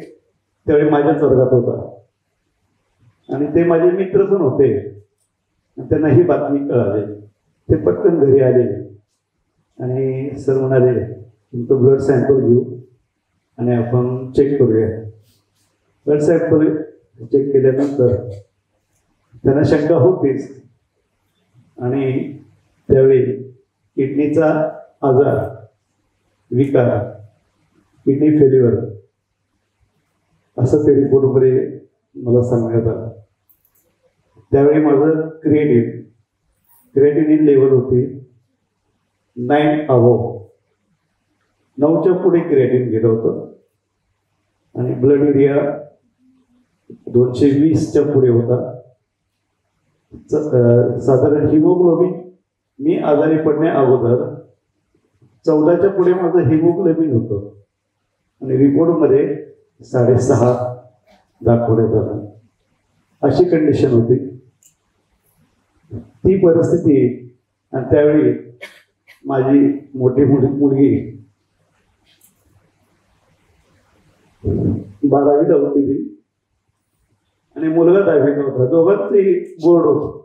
त्यावेळी माझ्याच वर्गात होता आणि ते माझे मित्र पण होते. त्यांना ही बातमी कळाली. ते पटकन घरी आले आणि सर म्हणाले तुमचं ब्लड सॅम्पल घेऊ आणि आपण चेक करूया. ब्लड सॅम्पल चेक केल्यानंतर त्यांना शंका होतीच. आणि त्यावेळी किडनीचा आजार, विकार, किडनी फेल्युअर असं ते रिपोर्टमध्ये मला सांगण्यात आलं. त्यावेळी माझं क्रिएटिनिन लेवल होती 9 अबोव, 9च्या पुढे क्रिएटिन गेलं होतं. आणि ब्लड एरिया 220च्या पुढे होता. साधारण हिमोग्लोबिन मी आजारी पडण्या अगोदर 14च्या पुढे माझं हिमोग्लोबिन होतं आणि रिपोर्टमध्ये 6.5 दाखवण्यात आलं. अशी कंडिशन होती. ती परिस्थिती. आणि त्यावेळी माझी मोठी मुलगी 12वीला होती ती आणि मुलगा 10वीला होता. दोघांचेही बोर्ड होतं.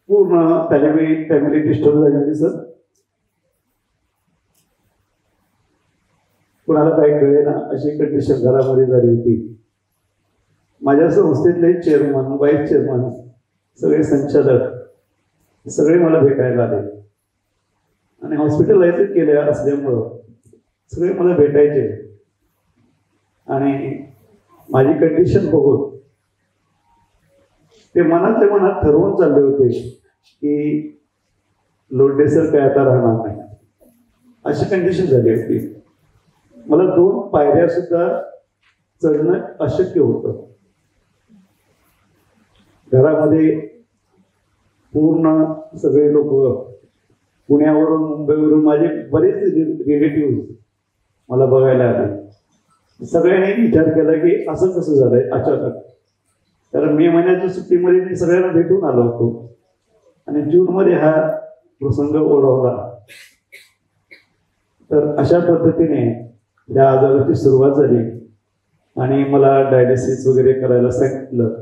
पूर्ण फॅमिली डिस्टर्ब झाली होती सर. कुणाला काही कळे ना अशी कंडिशन घरामध्ये झाली होती. माझ्या संस्थेतले चेअरमन, वाईस चेअरमन, सगळे संचालक सगळे मला भेटायला आले आणि हॉस्पिटलाइज केले असल्यामुळं सगळे मला भेटायचे. आणि माझी कंडिशन बघून ते मनातल्या मनात ठरवून चालले होते की लोंढे सर काय आता राहणार नाही, अशी कंडिशन झाली होती. मला 2 पायऱ्या सुद्धा चढणं अशक्य होतं. घरामध्ये पूर्ण सगळे लोक पुण्यावरून, मुंबईवरून माझे बरेच रिलेटिव्ह मला बघायला आले. सगळ्यांनी विचार केला की असं कसं झालंय अचानक. कारण मे महिन्याच्या सुट्टीमध्ये मी सगळ्यांना भेटून आलो होतो आणि जूनमध्ये हा प्रसंग ओढवला. तर अशा पद्धतीने या आजाराची सुरुवात झाली आणि मला डायलिसिस वगैरे करायला सांगितलं.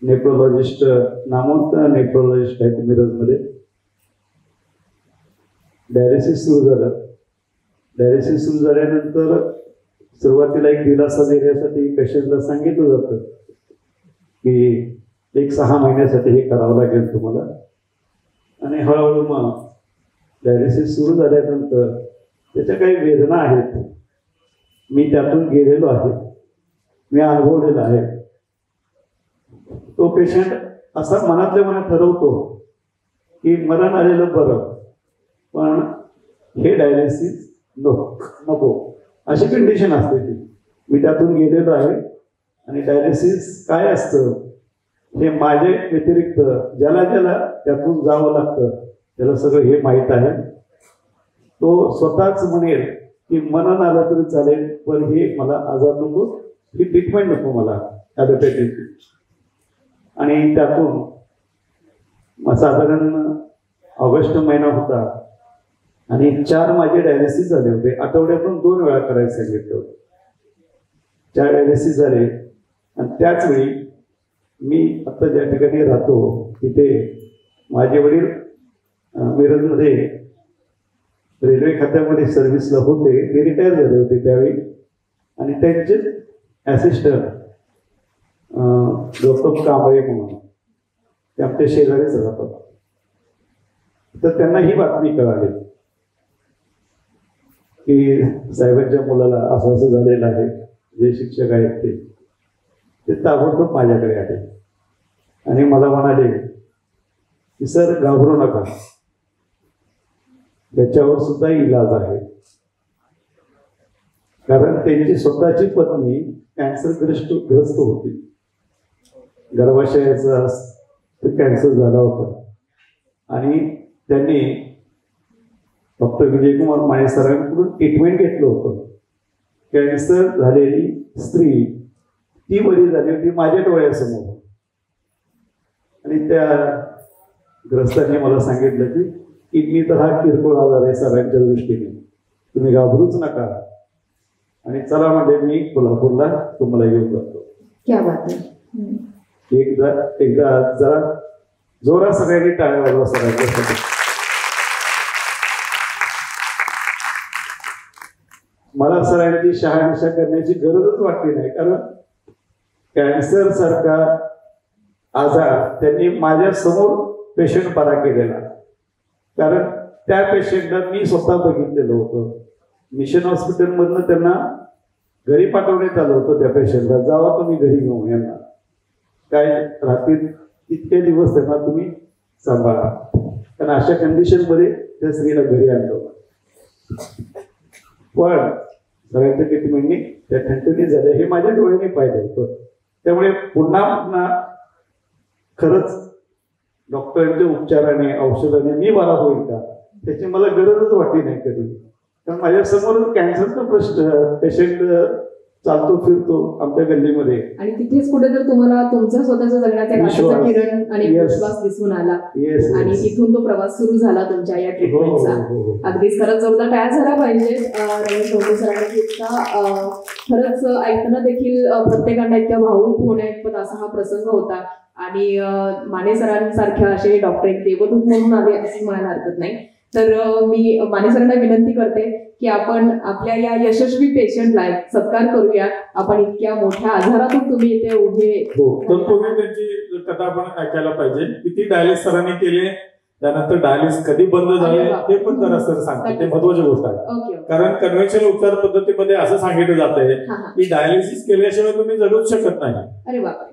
नेफ्रोलॉजिस्ट, नामवंत नेफ्रोलॉजिस्ट आहेत मिरजमध्ये. डायलिसिस सुरू झालं. डायलिसिस सुरू झाल्यानंतर सुरुवातीला एक दिलासा देण्यासाठी पेशंटला सांगितलं जातं की 6 महिन्यासाठी हे करावं लागेल तुम्हाला. आणि हळूहळू मग डायलिसिस सुरू झाल्यानंतर त्याच्या काही वेदना आहेत. मी त्यातून गेलेलो आहे, मी अनुभवलेला आहे. तो पेशंट असा मनातल्या मनात ठरवतो की मरण आलेलं बरं, पण हे डायलिसिस नको, अशी कंडिशन असते ती. मी त्यातून गेलेलो आहे आणि डायलिसिस काय असतं हे माझ्या व्यतिरिक्त ज्याला त्यातून जावं लागतं त्याला सगळं हे माहीत आहे. तो स्वतःच म्हणेल की मनन आलं तरी चालेल, पण हे मला आजार नको, ही ट्रीटमेंट नको मला ॲलोपॅथीची. आणि त्यातून साधारण ऑगस्ट महिना होता आणि 4 माझे डायलिसिस झाले होते. आठवड्यातून 2 वेळा करायला सांगितलं होतं. 4 डायलिसिस झाले. आणि त्याच वेळी मी आता ज्या ठिकाणी राहतो तिथे माझे वडील मिरजमध्ये रेल्वे खात्यामध्ये सर्व्हिसला होते. ते रिटायर झाले होते त्यावेळी. आणि त्यांचे ॲसिस्टंट गौतम कांबळे म्हणून ते आमच्या शेजारीच राहतात. तर त्यांना ही बातमी कळाली की साहेबांच्या मुलाला असं असं झालेलं आहे. जे शिक्षक आहेत ते ताबडतोब माझ्याकडे आले आणि मला म्हणाले की सर घाबरू नका, त्याच्यावर सुद्धा इलाज आहे. कारण त्यांची स्वतःची पत्नी कॅन्सरग्रस्त होती. गर्भाशयाचा कॅन्सर झाला होता आणि त्यांनी डॉक्टर विजयकुमार माने सरांकडून ट्रीटमेंट घेतलं होतं. कॅन्सर झालेली स्त्री ती बरी झाली होती माझ्या डोळ्यासमोर. आणि त्या ग्रस्तांनी मला सांगितलं की किडनी तर हा किरकोळ आजार आहे सरांच्या दृष्टीने, तुम्ही घाबरूच नका. आणि चला म्हणजे मी कोल्हापूरला तुम्हाला घेऊन जातो. क्या बात आहे. एकदा जरा जोरात सगळ्यांनी टाळ्या वाजवा सरांच्यासाठी. मला सरांची शहानिशा करण्याची गरजच वाटली नाही. कारण कॅन्सर सारखा आजार त्यांनी माझ्या समोर पेशंट बरा केलेला. कारण त्या पेशंटला मी स्वतः बघितलेलं होतं. मिशन हॉस्पिटलमधनं त्यांना घरी पाठवण्यात आलं होतं. त्या पेशंटला जावा तुम्ही घरी घेऊन यांना, काय रात्री इतके दिवस त्यांना तुम्ही सांभाळा. कारण अशा कंडिशनमध्ये त्या स्त्रीला घरी आणलं. पण सगळ्यांच्या ट्रीटमेंटनी त्या ठणठणी झाल्या हे माझ्या डोळ्याने पाहिलं होतं. त्यामुळे पुन्हा खरंच डॉक्टरांच्या उपचाराने औषधाने मी बरा होईल का त्याची मला गरजच वाटली नाही कधी. कारण माझ्यासमोर कॅन्सरचा पेशंट चालतो फिरतो आमच्या गल्लीमध्ये. आणि तिथेच कुठेतरी तुम्हाला तुमचा स्वतःचा जगण्याचा एक आशेचा किरण आणि विश्वास दिसून आला. आणि तिथून तो प्रवास सुरू झाला तुमच्या या ट्रीटमेंटचा. अगदीच खरंच जोरदार टाळ्या झाल्या पाहिजे रमेश ढोंगे सरांनी. इतका खरंच ऐकताना देखील प्रत्येकांना इतक्या भावूक होण्याइतपत असा हा प्रसंग होता. आणि माने सरांसारख्या असे डॉक्टर एक देवदूत म्हणून आले असं म्हणायला हरकत नाही. तर मी माने सरांना विनंती करते की आपण आपल्या या यशस्वी पेशंटला सत्कार करूया. आपण इतक्या मोठ्या आजारातून तुम्ही इथे उभे. तर तुम्ही त्यांची कथा आपण ऐकायला पाहिजे. किती डायलिस सरांनी केले, त्यानंतर डायलिस कधी बंद झाले ते पण जरा सर सांगते. ते महत्वाची गोष्ट आहे. कारण कन्व्हेन्शनल उपचार पद्धतीमध्ये असं सांगितलं जातंय की डायलिसिस केल्याशिवाय तुम्ही जगूच शकत नाही.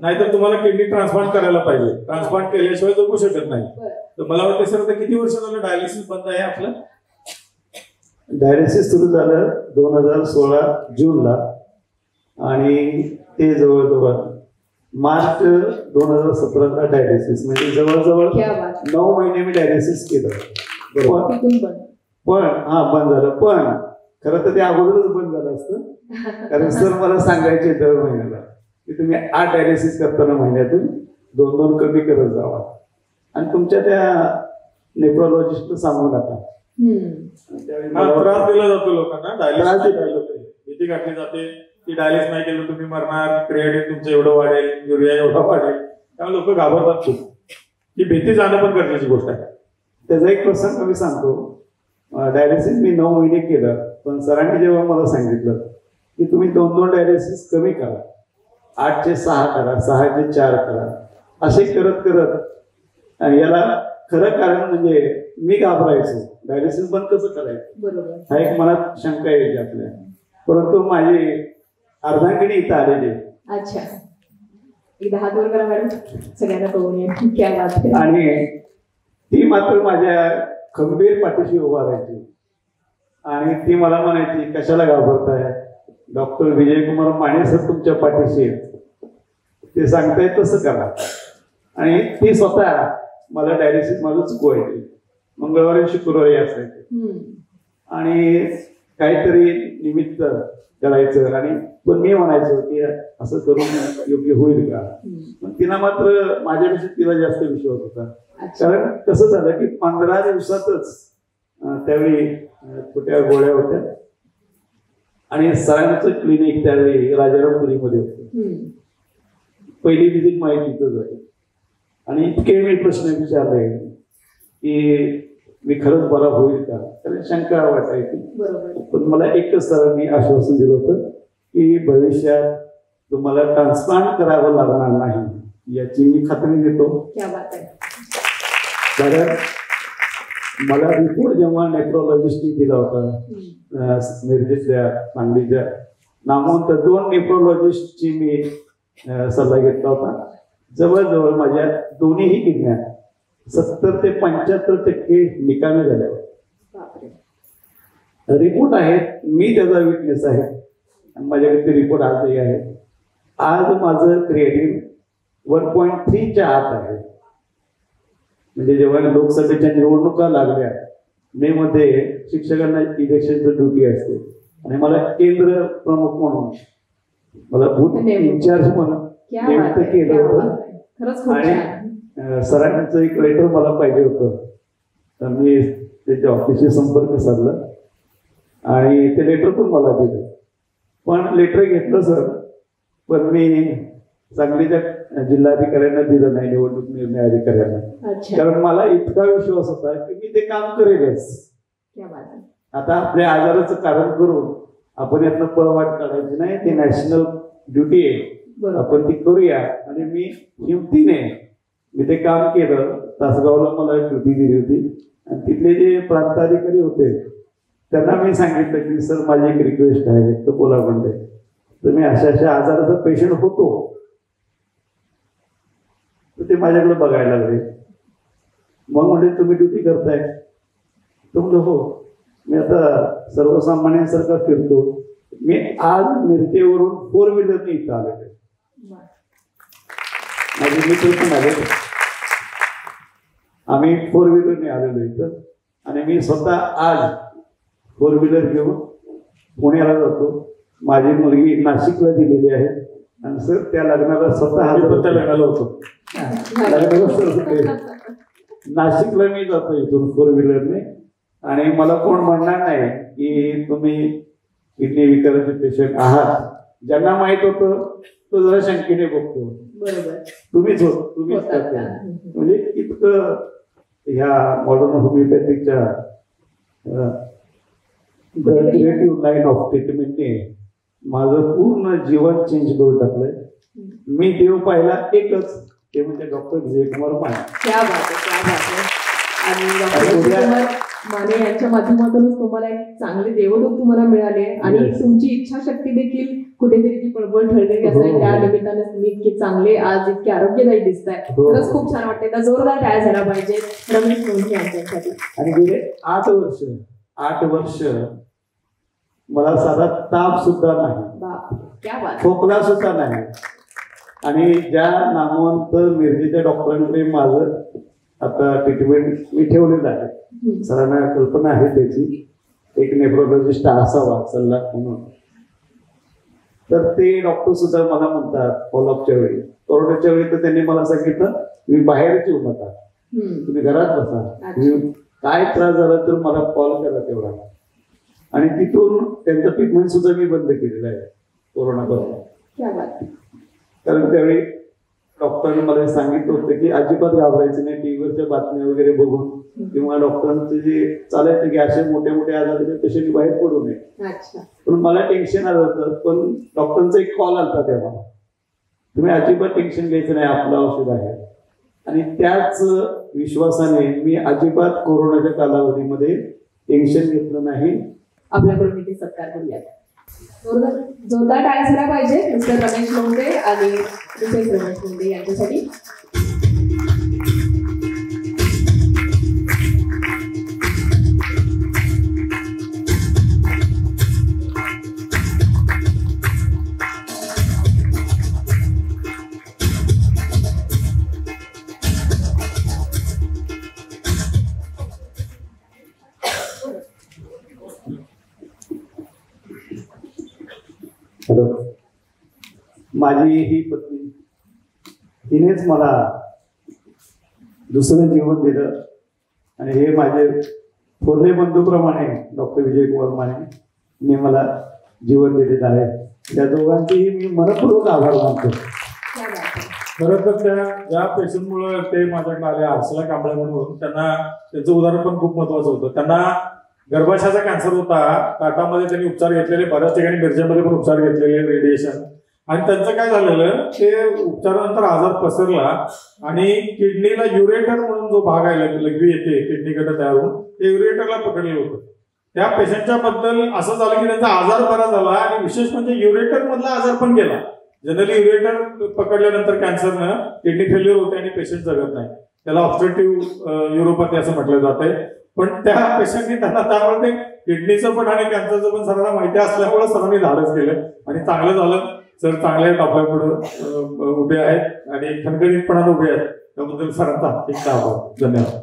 नाहीतर तुम्हाला किडनी ट्रान्सप्लांट करायला पाहिजे. ट्रान्सप्लांट केल्याशिवाय जगू शकत नाही. तर मला वाटतं सर आता किती वर्ष झालं डायलिसिस बंद आहे आपलं? डायलिसिस सुरू झालं 2016 जूनला आणि ते जवळजवळ मार्च 2017ला डायलिसिस, म्हणजे जवळजवळ 9 महिने मी डायलिसिस केलं. पण बंद झालं. पण खरं तर ते अगोदरच बंद झालं असतं. कारण सर मला सांगायचे दर महिन्याला की तुम्ही 8 डायलिसिस करताना महिन्यातून 2-2 कमी करत जावा आणि तुमच्या त्या नेफ्रोलॉजिस्ट सांगू नका. त्रास दिला जातो लोकांना. डायलिसिस भीती घातली जाते की डायलिसिस नाही केलं तुम्ही मरणार, क्रिएटिन तुमचं एवढं वाढेल, युरिया एवढा वाढेल. त्यामुळे लोक घाबरतात खूप. ही भीती जाणं पण गरजेची गोष्ट आहे. त्याचा एक प्रसंग मी सांगतो. डायलिसिस मी 9 महिने केलं. पण सरांनी जेव्हा मला सांगितलं की तुम्ही 2-2 डायलिसिस कमी करा, 8चे 6 करा, 6चे 4 करा, असे करत करत याला खरं कारण म्हणजे मी घाबरायचो. डायलिसिस बंद कसं करायचं हा एक मनात शंका यायची आपल्या. परंतु माझी अर्धांगिनी इथं आलेली. अच्छा, एकदा हात वर करा मॅडम, सगळ्यांना कळून. आणि ती मात्र माझ्या खंबीर पाठीशी उभा राहायची आणि ती मला म्हणायची कशाला घाबरताय, डॉक्टर विजयकुमार माने सर तुमच्या पाठीशी ते सांगताय तसं करा. आणि ती स्वतः मला डायलिसिस माझं चुकवायची. मंगळवारी शुक्रवारी असायचे हम्म. आणि काहीतरी निमित्त करायचं. आणि पण मी म्हणायचो की असं करून योग्य होईल का. पण तिला मात्र माझ्यापेक्षा तिला जास्त विश्वास होता. अच्छा. कारण कसं झालं की 15 दिवसातच त्यावेळी छोट्या गोळ्या होत्या आणि सरांचं क्लिनिक त्यावेळी राजारामपुरीमध्ये होतं. हम्म. पहिली विजिट माहिती तिथं झाली आणि इतके मी प्रश्न विचारले की मी खरंच बरा होईल का, कारण शंका वाटायची. बरोबर. पण मला एकच सरांनी आश्वासन दिलं होतं की भविष्यात तुम्हाला ट्रान्सप्लांट करावं लागणार नाही याची मी खात्री देतो. क्या बात आहे. कारण मला रिपोर्ट जेव्हा नेफ्रोलॉजिस्टनी दिला होता मिरजेतल्या सांगलीच्या नामवंत 2 नेफ्रोलॉजिस्टची मी सल्ला घेतला होता. जवळजवळ माझ्या दोन्हीही किडन्या 70 ते 75% निकामी झाल्या. बापरे. रिपोर्ट आहेत, मी त्याचा विटनेस आहे आणि माझ्याकडे ते रिपोर्ट आजही आहे. आज माझं क्रिएटिन 1.3च्या आत आहे. म्हणजे जेव्हा लोकसभेच्या निवडणुका लागल्या मे मध्ये शिक्षकांना इलेक्शनचं ड्युटी असते आणि मला केंद्र प्रमुख म्हणून मला बूथ इन्चार्ज म्हणून क्या नियुक्त बात आहे. केलं क्या होतं. बात आहे. खरंच खूप आणि छान. सरांचं एक लेटर मला पाहिजे होतं तर मी त्याच्या ऑफिसशी संपर्क साधला आणि ते लेटर पण मला दिलं. पण लेटर घेतलं सर, पण मी सांगलीच्या जिल्हाधिकाऱ्यांना दिलं नाही, निवडणूक निर्णय अधिकाऱ्यांना. अच्छा. कारण मला इतका विश्वास होता की मी ते काम करेलच. क्या बात आहे. आता आपल्या आजाराचं कारण करून आपण यातनं पळवाट काढायची नाही, ते नॅशनल ड्युटी आहे, बरोबर. आपण ती करूया. आणि मी हिमतीने मी ते काम केलं. तासगावला मला ड्युटी दिली होती आणि तिथले जे प्रांताधिकारी होते त्यांना मी सांगितलं की सर माझी एक रिक्वेस्ट आहे, तर बोला म्हणते. तर मी अशा आजाराचा पेशंट होतो, तर ते माझ्याकडे बघायला लागले. मग म्हणजे तुम्ही ड्युटी करताय, तर म्हणलं हो. मी आता सर्वसामान्यांसारखा फिरतो. मी आज मिरजेवरून 4 व्हीलरने इथं आलेलो. माझे मित्र पण आले, आम्ही 4 व्हीलरने आलेलो इथं. आणि मी स्वतः आज 4 व्हीलर घेऊन पुण्याला जातो. माझी मुलगी नाशिकला दिलेली आहे आणि सर त्या लग्नाला स्वतः लग्नाला होतो. नाशिकला मी जातो इथून 4 व्हीलरने. आणि मला कोण म्हणणार नाही की तुम्ही किडनी विकाराचे पेशंट आहात. ज्यांना माहित होतं तो जरा शंकेने बघतो, बरोबर. तुम्हीच करता. म्हणजे इतकं ह्या मॉडर्न होमिओपॅथिकच्या क्रिएटिव्ह लाईन ऑफ ट्रीटमेंटने माझं पूर्ण जीवन चेंज करून टाकलंय. मी देव पाहिला एकच, ते म्हणजे डॉक्टर विजयकुमार माने. क्या बात आहे. क्या बात आहे. आणि डॉक्टर विजयकुमार माने यांच्या माध्यमातूनच तुम्हाला एक चांगले देवदूत तुम्हाला मिळाले आणि तुमची इच्छाशक्ती देखील कुठेतरी ती पळबळ ठरलेली असेल. त्या निमित्ताने तुम्ही इतके चांगले आज इतके आरोग्यदायी दिसताय. खरंच खूप छान वाटतंय. तर जोरदार टाळ्या झाला पाहिजे रमेश मोहिते यांच्यासाठी. आणि गेले 8 वर्ष मला साधा ताप सुद्धा नाही, बाप. क्या बात. खोकला सुद्धा नाही. आणि ज्या नामवंत मिरजेच्या डॉक्टरांकडे माझं आता ट्रीटमेंट मी ठेवलेलं आहे, सरांना कल्पना आहे त्याची, एक नेफ्रोलॉजिस्ट असावा सल्ला म्हणून. तर ते डॉक्टर सुद्धा मला म्हणतात फॉलोअपच्या वेळी, कोरोनाच्या वेळी तर त्यांनी मला सांगितलं तुम्ही बाहेरच येऊ नका, तुम्ही घरात बसा, काय त्रास झाला तर मला कॉल करा तेवढा. आणि तिथून त्यांचं ट्रीटमेंट सुद्धा मी बंद केलेलं आहे कोरोनापासून. कारण त्यावेळी डॉक्टरांनी मला सांगितलं होतं की अजिबात घाबरायचं नाही, टीव्हीवरच्या बातम्या वगैरे बघून किंवा डॉक्टरांचं जे चालायचं की असे मोठे मोठे आजार पेशंट बाहेर पडू नये. पण मला टेन्शन आलं होतं. पण डॉक्टरांचा एक कॉल आला तेव्हा, तुम्ही अजिबात टेन्शन घ्यायचं नाही, आपलं औषध आहे. आणि त्याच विश्वासाने मी अजिबात कोरोनाच्या कालावधीमध्ये टेन्शन घेतलं नाही. आपल्याकडून इथे सत्कार करूयात. जोरदार टाळ्या झाल्या पाहिजे मिस्टर रमेश लोंढे आणि मिसेस रमेश लोंढे यांच्यासाठी. हॅलो, माझी ही पत्नी, तिनेच मला दुसरं जीवन दिलं आणि हे माझे थोरले बंधूप्रमाणे डॉक्टर विजय कुमार माने मला जीवन दिलेलं आहे. त्या दोघांचेही मी मनपूर्वक आभार मानतो. खरं तर ज्या पेशंटमुळे ते माझ्याकडे आले, हर्षला कांबळे म्हणून, त्यांचं उदाहरण पण खूप महत्वाचं होतं. त्यांना गर्भाशयाचा कॅन्सर होता. टाटामध्ये त्यांनी उपचार घेतलेले, बऱ्याच ठिकाणी मिरजेमध्ये पण उपचार घेतलेले, रेडिएशन. आणि त्यांचं काय झालेलं, ते उपचारानंतर आजार पसरला आणि किडनीला युरेटर म्हणून जो भाग आहे, लघवी येते किडनीकडे तयार होऊन, ते युरेटरला पकडलेलं होतं. त्या पेशंटच्या बद्दल असं झालं की त्यांचा आजार बरा झाला आणि विशेष म्हणजे युरेटर मधला आजार पण गेला. जनरली युरेटर पकडल्यानंतर कॅन्सरनं किडनी फेल्युअर होते आणि पेशंट जगत नाही. त्याला ऑब्स्ट्रक्टिव्ह न्यूरोपॅथी असं म्हटलं जातंय. पण त्या पेशंटनी त्यांना त्यामुळे ते किडनीचं पण आणि कॅन्सरचं पण सरांना माहिती असल्यामुळे सरांनी धाडस केलं आणि चांगलं झालं. सर चांगले आहेत, आपल्या पुढे उभे आहेत आणि खणखणीतपणाने उभे आहेत. त्याबद्दल सरांचा एक आभार. धन्यवाद.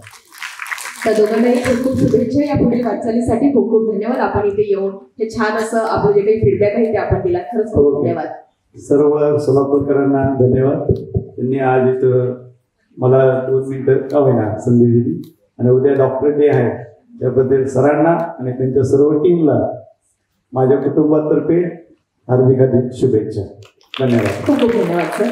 त्या दोघांनाही खूप खूप शुभेच्छा या पुढील वाटचालीसाठी. खूप खूप धन्यवाद. आपण इथे येऊन हे छान असं आपलं जे काही फीडबॅक आहे ते आपण दिला. खरंच खूप धन्यवाद. सर्व सोलापूरकरांना धन्यवाद. त्यांनी आज इथं मला 2 मिनिटं का होईना संधी दिली आणि उद्या डॉक्टर डे आहे त्याबद्दल सरांना आणि त्यांच्या सर्व टीमला माझ्या कुटुंबातर्फे हार्दिक शुभेच्छा. धन्यवाद. खूप खूप धन्यवाद सर.